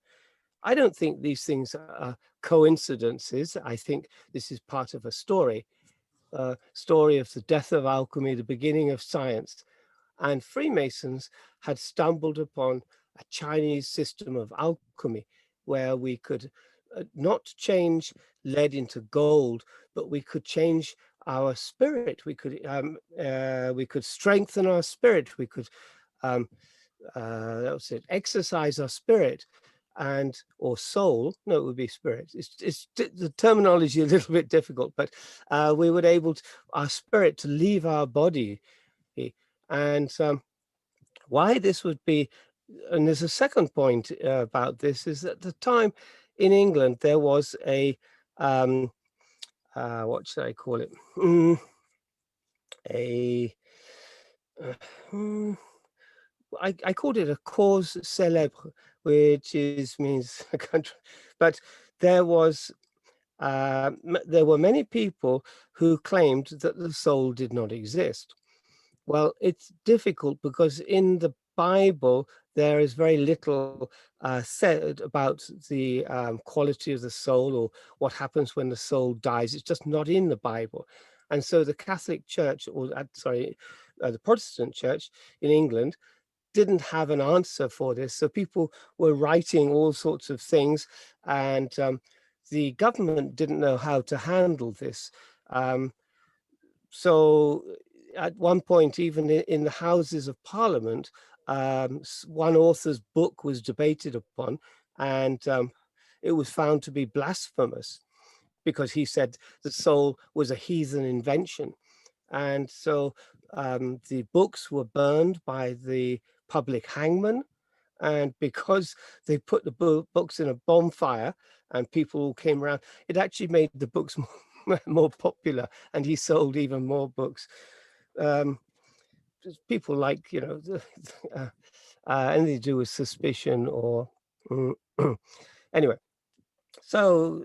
I don't think these things are coincidences. I think this is part of a story of the death of alchemy, the beginning of science. And Freemasons had stumbled upon a Chinese system of alchemy where we could not change lead into gold, but we could change our spirit. We could strengthen our spirit. We could that was it, exercise our spirit and or soul. No, it would be spirit. It's the terminology a little bit difficult, but we would able to, our spirit to leave our body. And why this would be, and there's a second point about this, is at the time in England there was a what should I call it, I called it a cause célèbre, which means a country, but there was there were many people who claimed that the soul did not exist. Well, it's difficult because in the Bible there is very little said about the quality of the soul or what happens when the soul dies. It's just not in the Bible. And so the Catholic Church, or the Protestant Church in England, didn't have an answer for this. So people were writing all sorts of things, and the government didn't know how to handle this. So at one point, even in the Houses of Parliament, one author's book was debated upon, and it was found to be blasphemous because he said the soul was a heathen invention. And so the books were burned by the public hangman. And because they put the books in a bonfire and people all came around, it actually made the books more popular, and he sold even more books. People like, anything to do with suspicion or anyway. So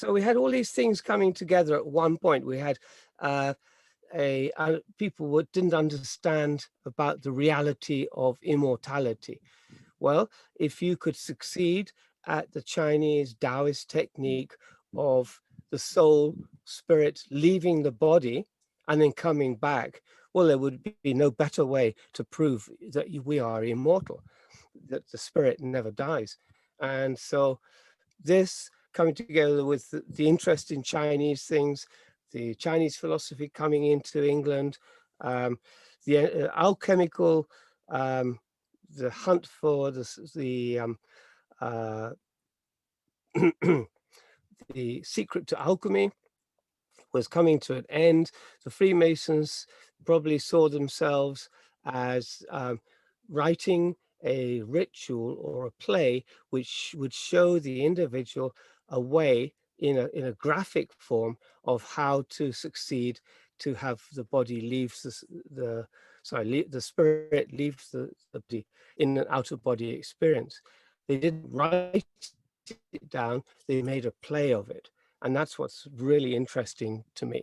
we had all these things coming together at one point. We had people who didn't understand about the reality of immortality. Well, if you could succeed at the Chinese Taoist technique of the soul spirit leaving the body and then coming back, well, there would be no better way to prove that we are immortal, that the spirit never dies. And so this coming together with the interest in Chinese things, the Chinese philosophy coming into England, the alchemical, the hunt for the secret to alchemy was coming to an end. The Freemasons probably saw themselves as writing a ritual or a play which would show the individual a way in a graphic form of how to succeed to have the body leaves the spirit leaves the body in an out-of-body experience. They didn't write it down, they made a play of it. And that's what's really interesting to me.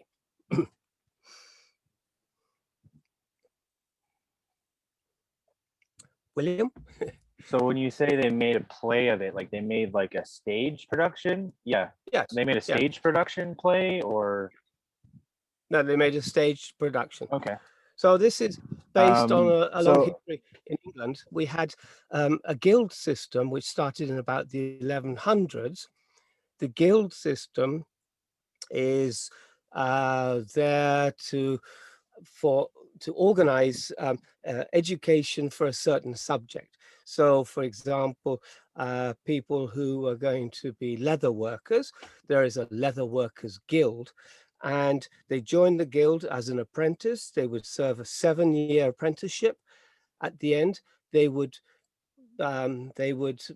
William? So when you say they made a play of it, like they made like a stage production? Yeah. Yes. They made a stage production play, or? No, they made a staged production. Okay. So this is based on a long history in England. We had a guild system which started in about the 1100s. The guild system is there to organize education for a certain subject. So, for example, people who are going to be leather workers, there is a leather workers guild, and they join the guild as an apprentice. They would serve a 7-year apprenticeship. At the end, they would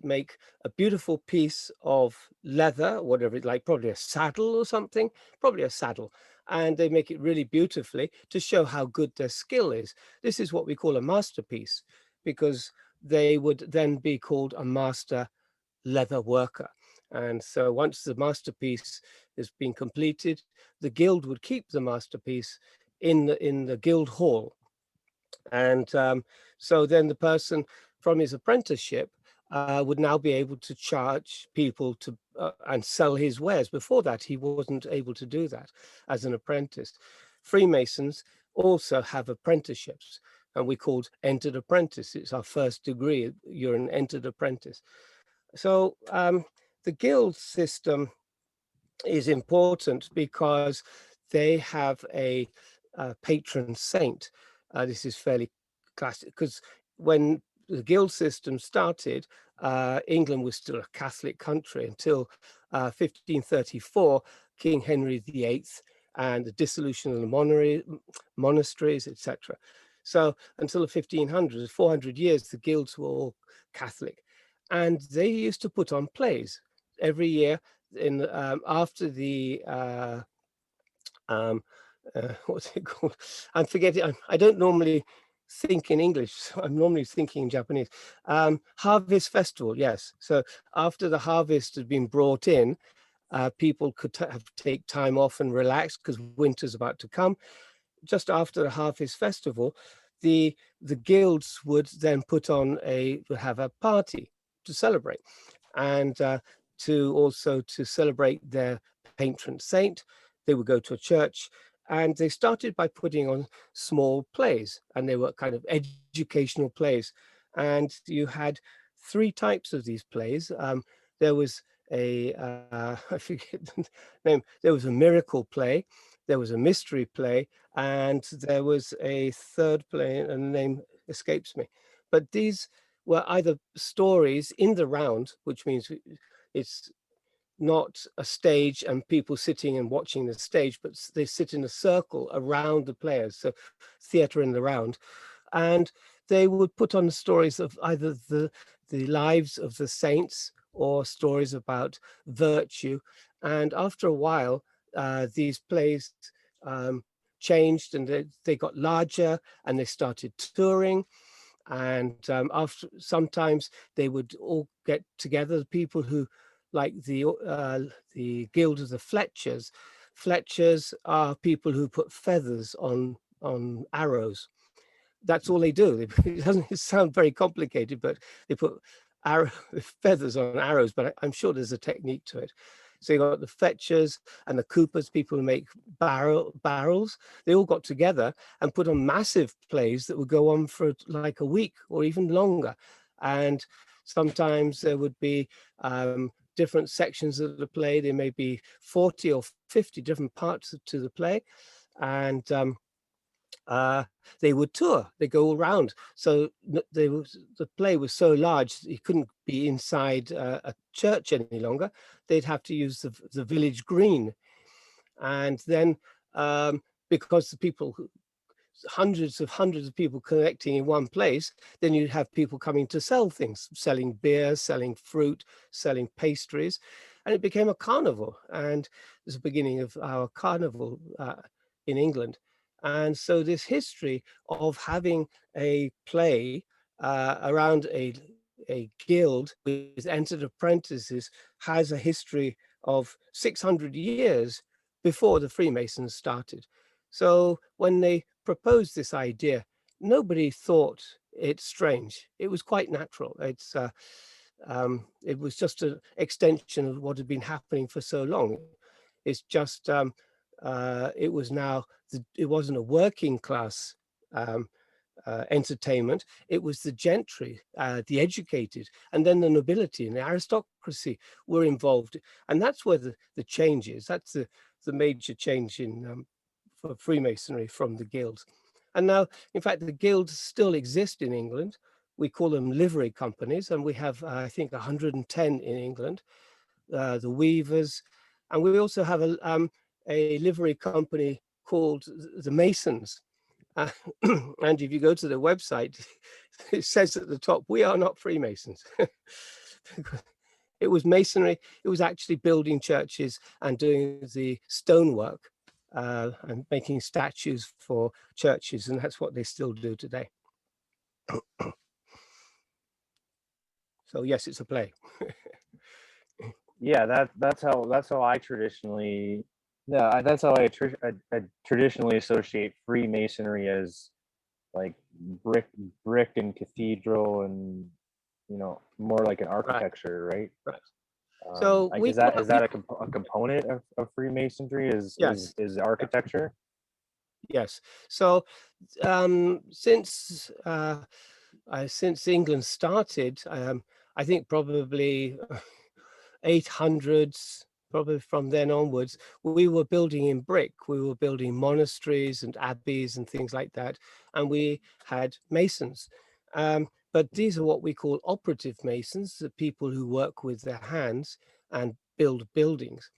make a beautiful piece of leather, whatever, like probably a saddle or something, probably a saddle. And they make it really beautifully to show how good their skill is. This is what we call a masterpiece, because they would then be called a master leather worker. And so once the masterpiece has been completed, the guild would keep the masterpiece in the guild hall. And so then the person from his apprenticeship would now be able to charge people to and sell his wares. Before that, he wasn't able to do that as an apprentice. Freemasons also have apprenticeships, and we called entered apprentice. It's our first degree. You're an entered apprentice. So the guild system is important because they have a patron saint. This is fairly classic because when the guild system started, England was still a Catholic country until 1534, King Henry VIII, and the dissolution of the monasteries, etc. So until the 1500s, 400 years, the guilds were all Catholic. And they used to put on plays every year in after the what's it called? I'm forgetting. I don't normally think in English, so I'm normally thinking in Japanese. Harvest festival, yes. So after the harvest had been brought in, people could take time off and relax because winter's about to come. Just after the harvest festival, the guilds would then would have a party to celebrate, and to celebrate their patron saint. They would go to a church, and they started by putting on small plays, and they were kind of educational plays. And you had three types of these plays. There was a I forget the name. There was a miracle play, there was a mystery play, and there was a third play, and the name escapes me. But these were either stories in the round, which means it's not a stage and people sitting and watching the stage, but they sit in a circle around the players, so theatre in the round. And they would put on stories of either the lives of the saints or stories about virtue. And after a while, these plays changed, and they got larger, and they started touring. And after, sometimes they would all get together, the people who, like the Guild of the Fletchers. Fletchers are people who put feathers on arrows. That's all they do. It doesn't sound very complicated, but they put feathers on arrows, but I'm sure there's a technique to it. So you got the Fletchers and the Coopers, people who make barrels. They all got together and put on massive plays that would go on for like a week or even longer. And sometimes there would be different sections of the play. There may be 40 or 50 different parts to the play. And they would tour, they go around. So the play was so large, it couldn't be inside a church any longer. They'd have to use the village green. And then because the people, hundreds of people connecting in one place, then you'd have people coming to sell things, selling beer, selling fruit, selling pastries. And it became a carnival. And it was the beginning of our carnival in England. And so this history of having a play around a guild with entered apprentices has a history of 600 years before the Freemasons started. So when they proposed this idea, nobody thought it strange. It was quite natural. It was just an extension of what had been happening for so long. It's just it was now, it wasn't a working class entertainment. It was the gentry, the educated, and then the nobility and the aristocracy were involved. And that's where the change is. That's the major change in for Freemasonry from the guilds. And now, in fact, the guilds still exist in England. We call them livery companies, and we have, I think, 110 in England, the weavers. And we also have a livery company called the Masons. And if you go to the website, it says at the top, we are not Freemasons. It was masonry. It was actually building churches and doing the stonework and making statues for churches. And that's what they still do today. So yes, it's a play. yeah, that's how I traditionally, yeah, that's how I traditionally associate Freemasonry as like brick and cathedral, and more like an Right, architecture, right? right. So Like we is that a component of Freemasonry, yes, yeah, architecture? yes. So um, since uh, since England started, I think probably 800s, probably from then onwards, we were building in brick. We were building monasteries and abbeys and things like that, and we had masons. But these are what we call operative masons, the people who work with their hands and build buildings.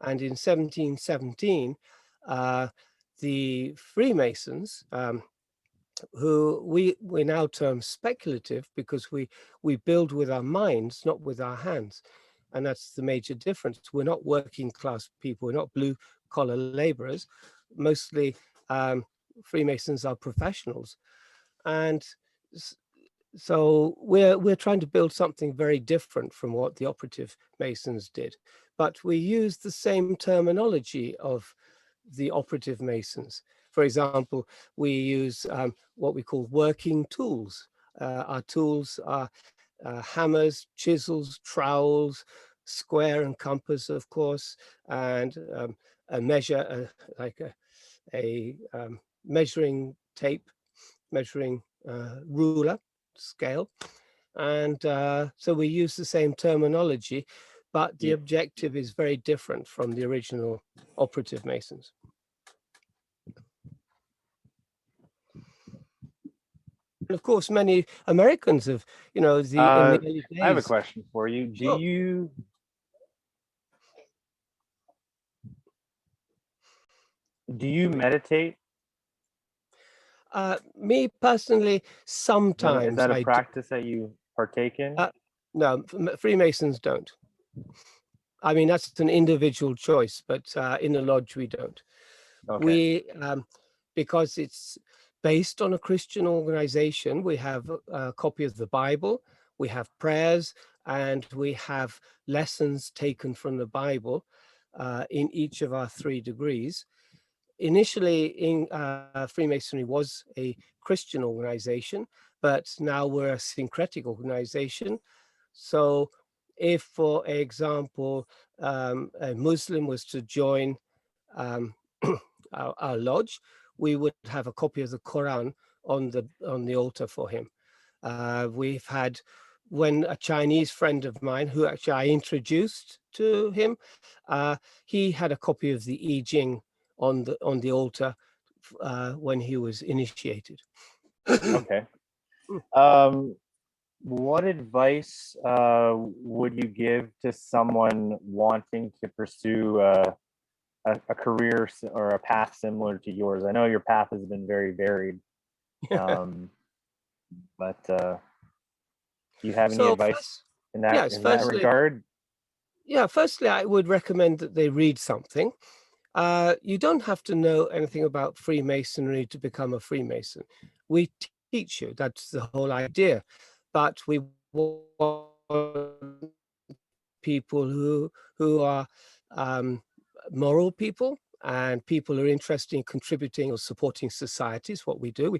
And in 1717, uh, the Freemasons, who we now term speculative, because we build with our minds, not with our hands, and that's the major difference. We're not working class people, we're not blue collar laborers. Mostly Freemasons are professionals, and so we're trying to build something very different from what the operative Masons did, but we use the same terminology of the operative Masons. For example, we use what we call working tools. Our tools are hammers, chisels, trowels, square and compass, of course, and a measure, like a measuring tape, measuring ruler, scale. And so we use the same terminology, but the Yeah. objective is very different from the original operative Masons. And of course, many Americans have, in the early I have a days. question for you. Sure. Do you meditate? Me personally, Is sometimes that a I do. practice that you partake in? No, Freemasons don't. I mean, that's an individual choice, but in the lodge we don't. Okay. We, because it's based on a Christian organization, we have a copy of the Bible, we have prayers, and we have lessons taken from the Bible in each of our 3 degrees. Initially, Freemasonry was a Christian organization, but now we're a syncretic organization. So if, for example, a Muslim was to join um, our lodge, we would have a copy of the Quran on the altar for him. We've had, when a Chinese friend of mine, who actually I introduced to him, he had a copy of the I Ching on the altar when he was initiated. Okay. What advice would you give to someone wanting to pursue a career or a path similar to yours? I know your path has been very varied, but do you have any So advice first, yes, in that regard? firstly, I would recommend that they read something. You don't have to know anything about Freemasonry to become a Freemason. We teach you, that's the whole idea. But we want people who are moral people, and people who are interested in contributing or supporting societies. What we do,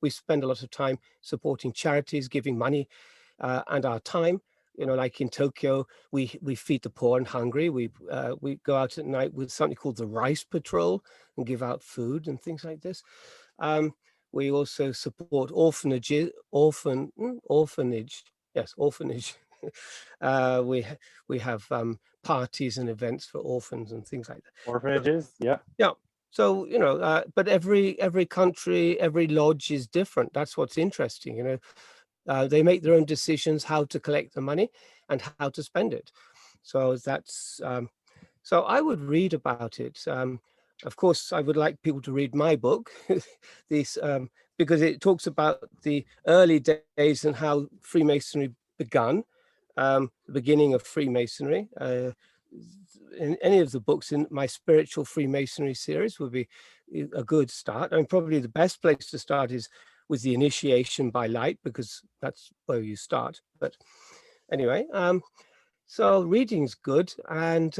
we spend a lot of time supporting charities, giving money and our time. Like in Tokyo, we feed the poor and hungry. We go out at night with something called the Rice Patrol and give out food and things like this. We also support orphanage. Yes, orphanage. We have parties and events for orphans and things like that. Orphanages? Yeah. Yeah. So but every country, every lodge is different. That's what's interesting. They make their own decisions how to collect the money and how to spend it. So that's so I would read about it. Of course, I would like people to read my book, this because it talks about the early days and how Freemasonry begun, the beginning of Freemasonry. In any of the books in my Spiritual Freemasonry series would be a good start. I mean, probably the best place to start is with the Initiation by Light, because that's where you start. But anyway, So reading's good, and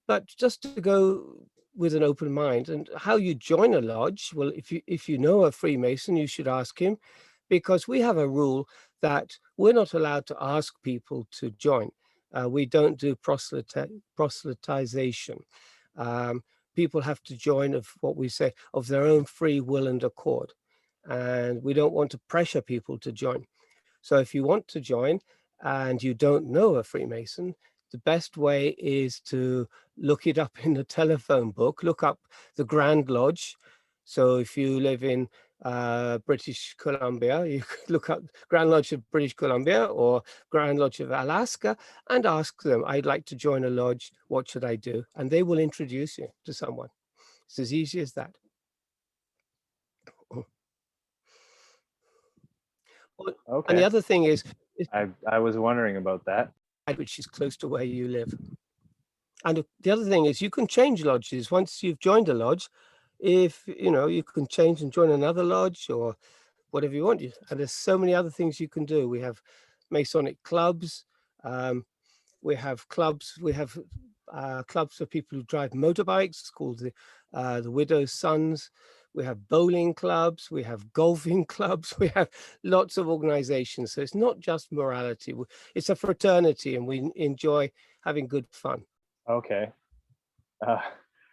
but just to go with an open mind. And how you join a lodge, well, if you know a Freemason, you should ask him, because we have a rule that we're not allowed to ask people to join. We don't do proselytization. Um, People have to join of what we say of their own free will and accord, and we don't want to pressure people to join. So if you want to join and you don't know a Freemason, the best way is to look it up in the telephone book, look up the Grand Lodge. So if you live in British Columbia, you could look up Grand Lodge of British Columbia or Grand Lodge of Alaska and ask them, I'd like to join a lodge, what should I do? And they will introduce you to someone. It's as easy as that. Okay. And the other thing is I was wondering about that. which is close to where you live. And the other thing is you can change lodges once you've joined a lodge. If you know, you can change and join another lodge or whatever you want. And there's so many other things you can do. We have Masonic clubs. We have clubs. We have clubs for people who drive motorbikes called the Widow's Sons. We have bowling clubs. We have golfing clubs. We have lots of organizations. So it's not just morality. It's a fraternity, and we enjoy having good fun. Okay.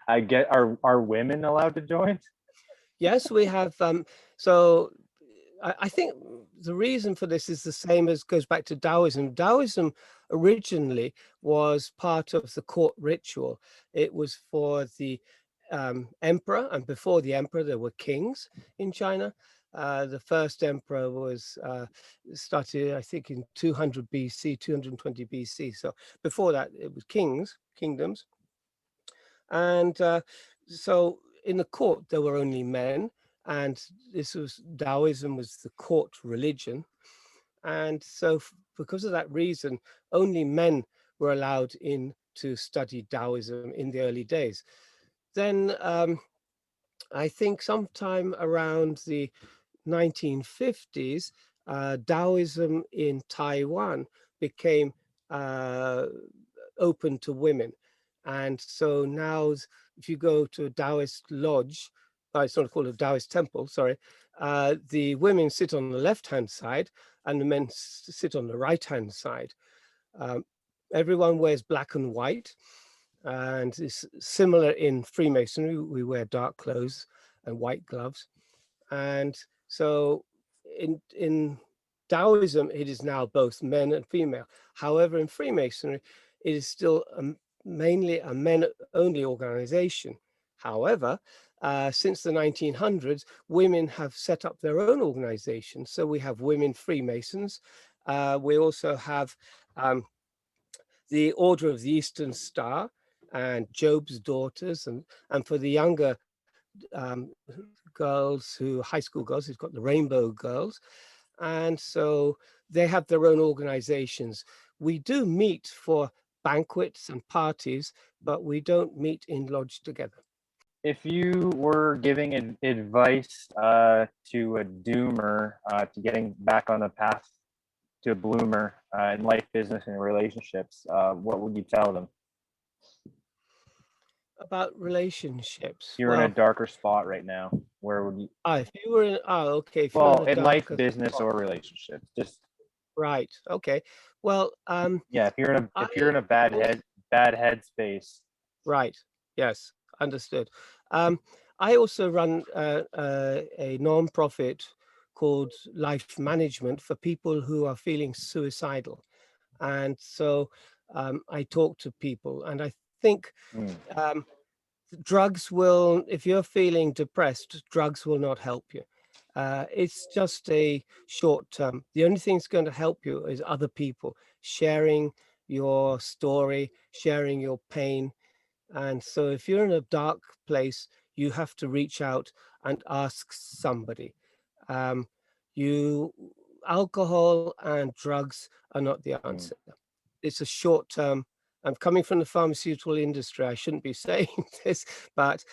I get. Are women allowed to join? Yes, we have. So I think the reason for this is the same as goes back to Daoism. Daoism originally was part of the court ritual. It was for the emperor, and before the emperor, there were kings in China. The first emperor was started, I think, in 200 BC, 220 BC. So before that, it was kingdoms. And so in the court, there were only men, and this was Daoism was the court religion. And so because of that reason, only men were allowed in to study Daoism in the early days. Then I think sometime around the 1950s, Daoism in Taiwan became open to women. And so now if you go to a Taoist lodge, it's not called a Taoist temple, sorry, the women sit on the left-hand side and the men sit on the right-hand side. Everyone wears black and white, and it's similar in Freemasonry. We wear dark clothes and white gloves. And so in Taoism, it is now both men and female. However, in Freemasonry, it is still mainly a men-only organization. However, since the 1900s, women have set up their own organizations. So we have women Freemasons. We also have the Order of the Eastern Star and Job's Daughters. And for the younger girls, high school girls, who've got the Rainbow Girls. And so they have their own organizations. We do meet for banquets and parties, but we don't meet in lodge together. If you were giving advice to a doomer to getting back on the path to a bloomer in life, business, and relationships, what would you tell them? About relationships. You're in a darker spot right now. Where would you? If you were in, okay. Well, in life, business, or relationships, just right. Okay. Well, yeah. If you're in a bad headspace. Right. Yes. Understood. I also run a non-profit called Life Management for people who are feeling suicidal, and so I talk to people, and I think drugs will, if you're feeling depressed, drugs will not help you. It's just a short term. The only thing that's going to help you is other people sharing your story, sharing your pain. And so if you're in a dark place, you have to reach out and ask somebody. Alcohol and drugs are not the answer. It's a short term. I'm coming from the pharmaceutical industry. I shouldn't be saying this, but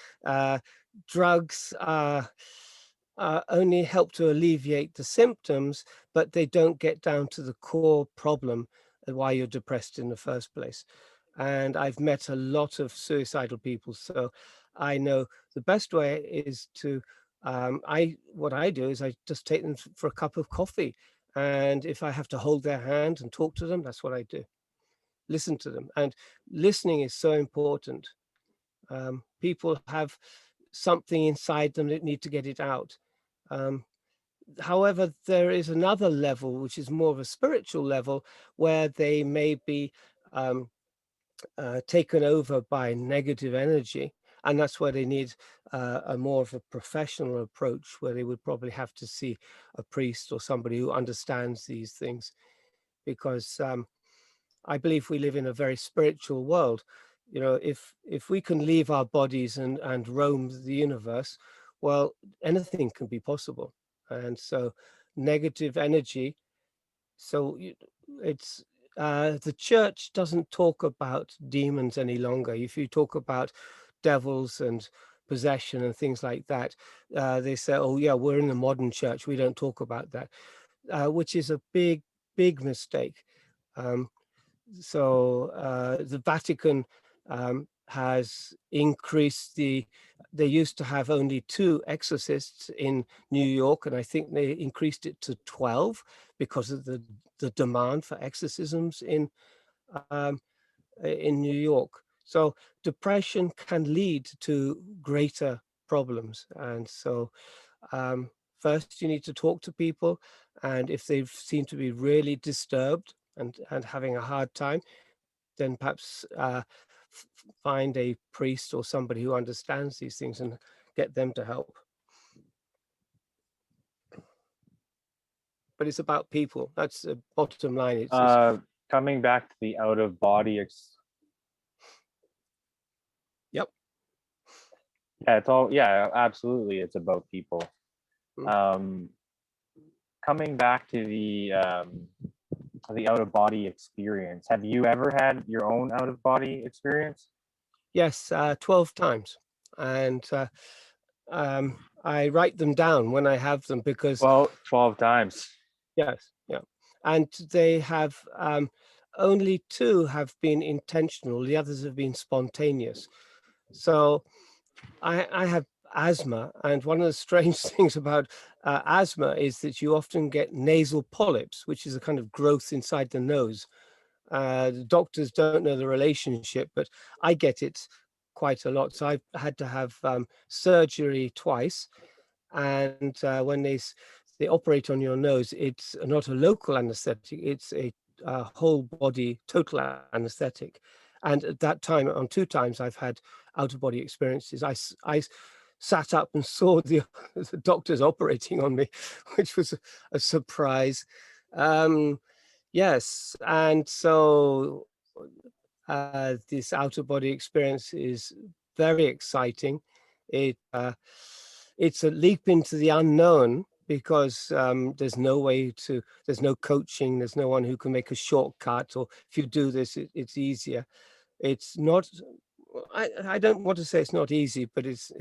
drugs only help to alleviate the symptoms, but they don't get down to the core problem why you're depressed in the first place. And I've met a lot of suicidal people, so I know the best way is to what I do is I just take them for a cup of coffee, and if I have to hold their hand and talk to them, that's what I do. Listen to them, and listening is so important. People have something inside them that need to get it out. Um, However, there is another level, which is more of a spiritual level, where they may be taken over by negative energy. And that's where they need a more of a professional approach, where they would probably have to see a priest or somebody who understands these things. Because I believe we live in a very spiritual world. You know, if we can leave our bodies and roam the universe, well, anything can be possible. And so negative energy, so it's the church doesn't talk about demons any longer. If you talk about devils and possession and things like that, they say, oh yeah, we're in the modern church, we don't talk about that, which is a big mistake. The Vatican has increased they used to have only 2 exorcists in New York, and I think they increased it to 12 because of the demand for exorcisms in New York. So depression can lead to greater problems. And so first you need to talk to people, and if they seem to be really disturbed and having a hard time, then perhaps find a priest or somebody who understands these things and get them to help. But it's about people. That's the bottom line. Coming back to the out of body. Yep. Yeah, it's all. Yeah, absolutely. It's about people. Coming back to the out of body experience. Have you ever had your own out of body experience? Yes, 12 times. And I write them down when I have them because... 12 times. Yes, yeah. And they have only 2 have been intentional. The others have been spontaneous. So I have asthma, and one of the strange things about asthma is that you often get nasal polyps, which is a kind of growth inside the nose. The doctors don't know the relationship, but I get it quite a lot. So I've had to have surgery twice, and when they operate on your nose, it's not a local anesthetic, it's a whole body total anesthetic. And at that time, on 2 times, I've had out of body experiences. I sat up and saw the doctors operating on me, which was a surprise. Yes, and so this out of body experience is very exciting. It's a leap into the unknown because there's no coaching, there's no one who can make a shortcut, or if you do this, it's easier. It's not, I don't want to say it's not easy, but it's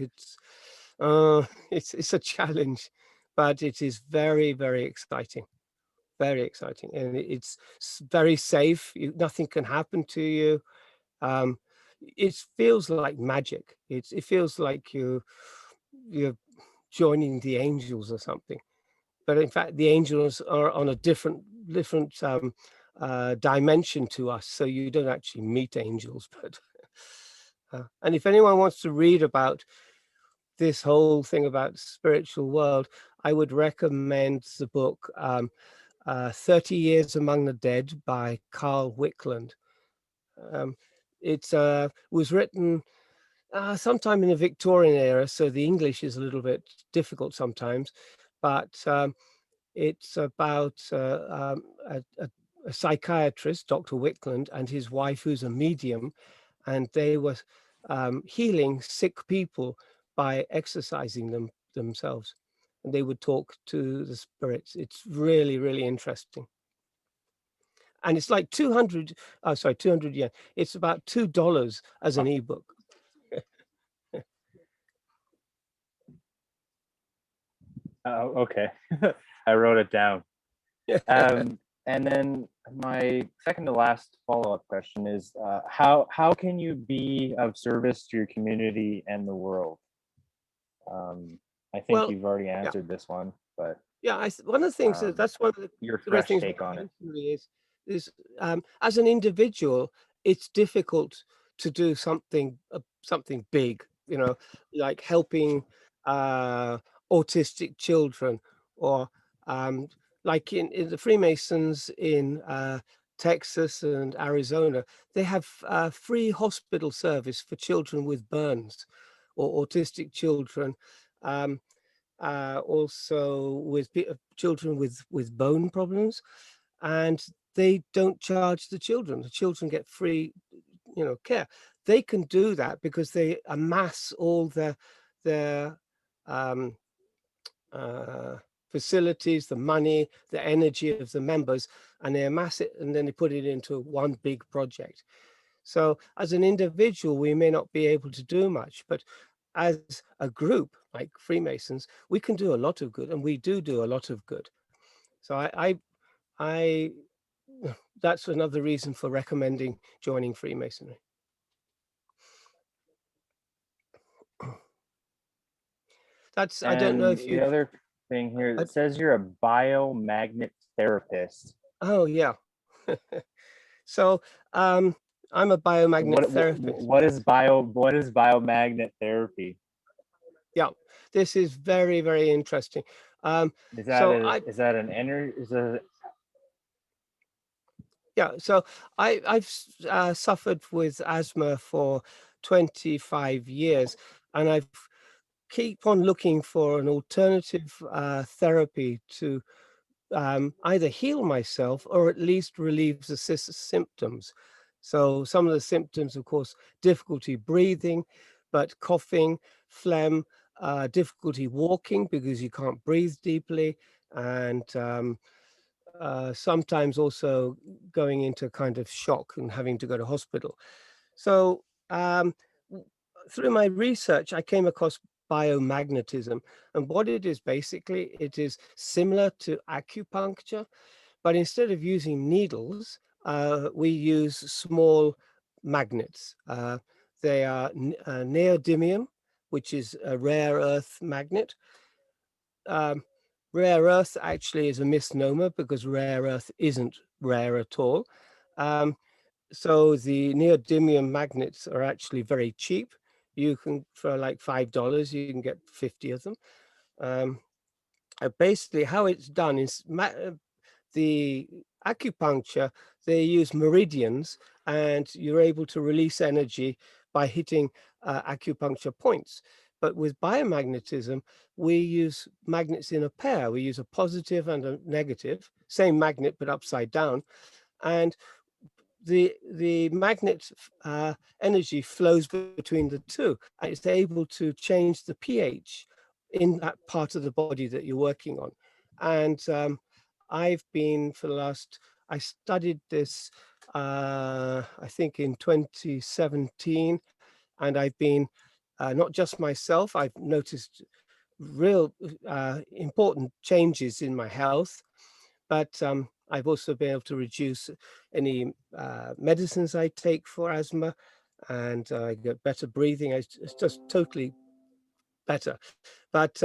a challenge, but it is very, very exciting. Very exciting, and it's very safe. Nothing can happen to you. It feels like magic. It feels like you're joining the angels or something. But in fact, the angels are on a different dimension to us, so you don't actually meet angels. But and if anyone wants to read about this whole thing about spiritual world, I would recommend the book 30 Years Among the Dead by Carl Wickland. It was written sometime in the Victorian era, so the English is a little bit difficult sometimes, but it's about a psychiatrist, Dr. Wickland, and his wife, who's a medium, and they were healing sick people by exercising themselves. And they would talk to the spirits. It's really, really interesting. And it's like 200 yen. It's about $2 as an ebook. Okay. I wrote it down. And then my second to last follow-up question is, how can you be of service to your community and the world? I think Well, you've already yeah, answered this one, but yeah. One of the things that's one of the your great fresh things take about on it. masonry is as an individual, it's difficult to do something big, like helping uh, autistic children, or um, like in the Freemasons in Texas and Arizona, they have free hospital service for children with burns or autistic children. Um, Also with children with bone problems, and they don't charge the children. The children get free, care. They can do that because they amass all their um, uh, facilities, the money, the energy of the members, and they amass it, and then they put it into one big project. So as an individual, we may not be able to do much, but as a group like Freemasons, we can do a lot of good, and we do a lot of good. So I that's another reason for recommending joining Freemasonry. I don't know And if the you, other thing here, I, it says you're a biomagnet therapist. oh yeah. So I'm a biomagnet therapist. What is biomagnet therapy? Yeah, this is very, very interesting. Is that So a I is that an energy? Is a Yeah, so I've suffered with asthma for 25 years, and I've keep on looking for an alternative therapy to either heal myself or at least relieve the symptoms. So some of the symptoms, of course, difficulty breathing, but coughing, phlegm, difficulty walking because you can't breathe deeply, and sometimes also going into kind of shock and having to go to hospital. So through my research, I came across biomagnetism. And what it is basically, it is similar to acupuncture, but instead of using needles, we use small magnets. They are neodymium, which is a rare earth magnet. Um, Rare earth actually is a misnomer because rare earth isn't rare at all. Um, so the neodymium magnets are actually very cheap. You can, for like $5, you can get 50 of them. Basically, how it's done is the acupuncture, they use meridians, and you're able to release energy by hitting acupuncture points. But with biomagnetism, we use magnets in a pair. We use a positive and a negative, same magnet but upside down, and the magnet energy flows between the two, and it's able to change the pH in that part of the body that you're working on. And I've been for the last, I studied this, I think in 2017, and I've been, not just myself, I've noticed real important changes in my health, but I've also been able to reduce any medicines I take for asthma, and I get better breathing. It's just totally better. But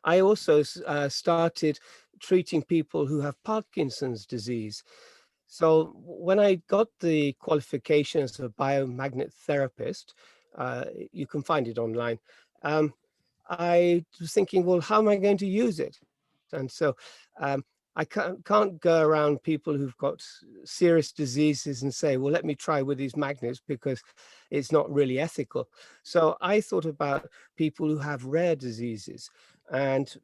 I also started treating people who have Parkinson's disease. So when I got the qualification as a biomagnet therapist, you can find it online. I was thinking, well, how am I going to use it? And so I can't go around people who've got serious diseases and say, well, let me try with these magnets, because it's not really ethical. So I thought about people who have rare diseases, and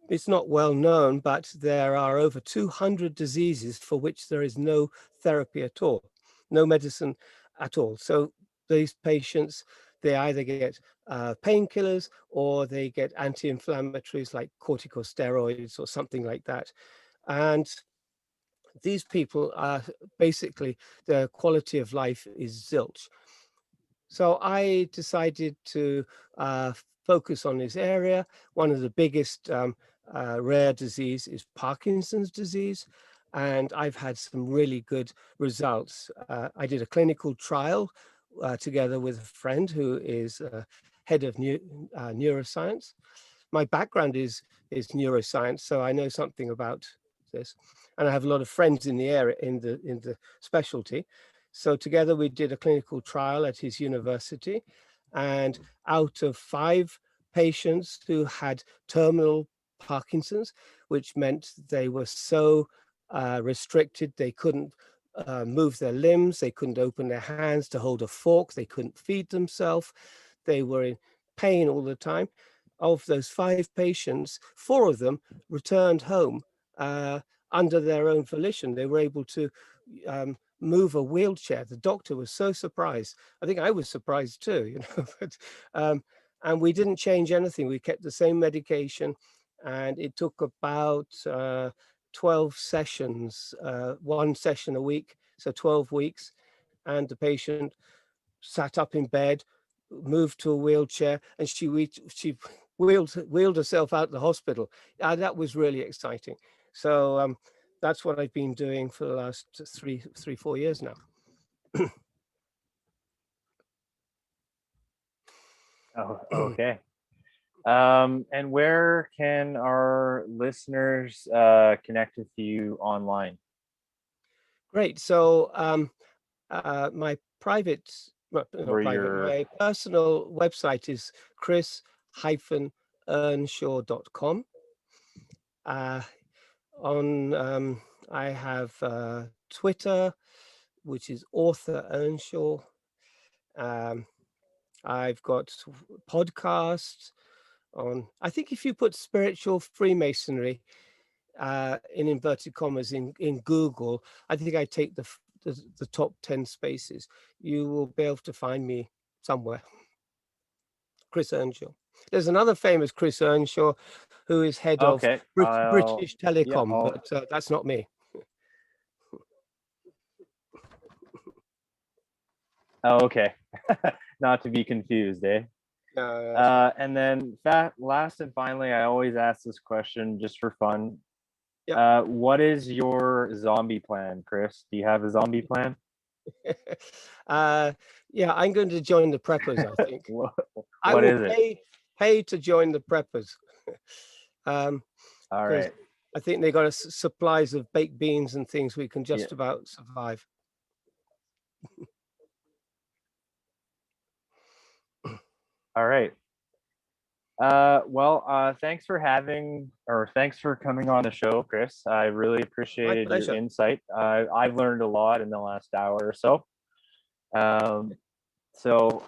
it's not well known, but there are over 200 diseases for which there is no therapy at all, no medicine at all. So these patients, they either get painkillers or they get anti-inflammatories like corticosteroids or something like that. And these people are basically, their quality of life is zilch. So I decided to focus on this area. One of the biggest rare disease is Parkinson's disease, and I've had some really good results. I did a clinical trial together with a friend who is head of neuroscience. My background is neuroscience, so I know something about this, and I have a lot of friends in the area, in the specialty. So together we did a clinical trial at his university, and out of 5 patients who had terminal Parkinson's, which meant they were so restricted they couldn't move their limbs, they couldn't open their hands to hold a fork, they couldn't feed themselves, they were in pain all the time. Of those 5 patients, 4 of them returned home under their own volition. They were able to move a wheelchair. The doctor was so surprised. I think I was surprised too, but, and we didn't change anything. We kept the same medication, and it took about 12 sessions, 1 session a week, so 12 weeks. And the patient sat up in bed, moved to a wheelchair, and she wheeled herself out of the hospital. That was really exciting. So that's what I've been doing for the last 4 years now. Oh, okay. And where can our listeners connect with you online? Great. So my private, my personal website is chris-earnshaw.com. I have Twitter, which is author Earnshaw. I've got podcasts on, I think if you put spiritual Freemasonry in inverted commas in Google, I think I take the top 10 spaces. You will be able to find me somewhere. Chris Earnshaw. There's another famous Chris Earnshaw who is head of British Telecom, but that's not me. Oh, okay. Not to be confused, eh? And then last and finally, I always ask this question just for fun. Yep. What is your zombie plan, Chris? Do you have a zombie plan? Yeah, I'm going to join the preppers, I think. I will pay to join the preppers. All right. I think they got supplies of baked beans and things we can just about survive. All right. Thanks for coming on the show, Chris. I really appreciated your insight. I've learned a lot in the last hour or so. So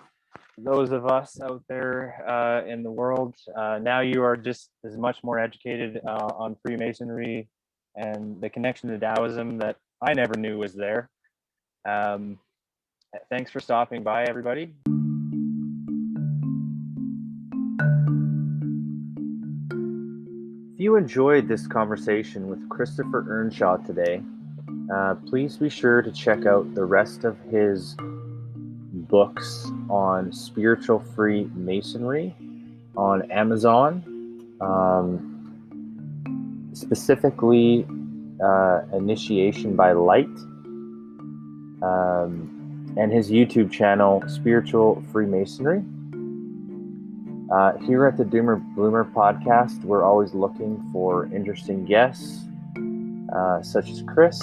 those of us out there in the world, now you are just as much more educated on Freemasonry and the connection to Daoism that I never knew was there. Thanks for stopping by, everybody. If you enjoyed this conversation with Christopher Earnshaw today, please be sure to check out the rest of his books on spiritual Freemasonry on Amazon, specifically Initiation by Light, and his YouTube channel, Spiritual Freemasonry. Here at the Doomer Bloomer podcast, we're always looking for interesting guests, such as Chris.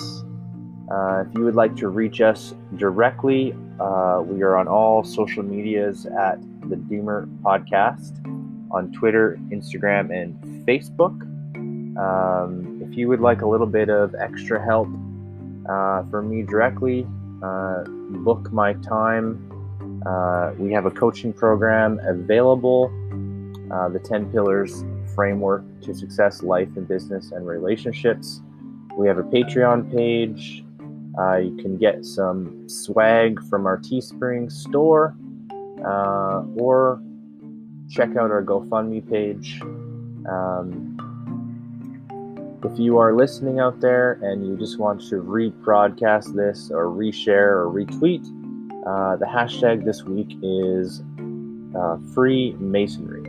If you would like to reach us directly, we are on all social medias at the Doomer Podcast on Twitter, Instagram, and Facebook. If you would like a little bit of extra help from me directly, book my time. We have a coaching program available, the 10 Pillars Framework to Success, Life and Business and Relationships. We have a Patreon page. You can get some swag from our Teespring store, or check out our GoFundMe page. If you are listening out there and you just want to rebroadcast this or reshare or retweet, the hashtag this week is Freemasonry.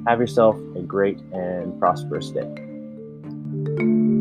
Have yourself a great and prosperous day.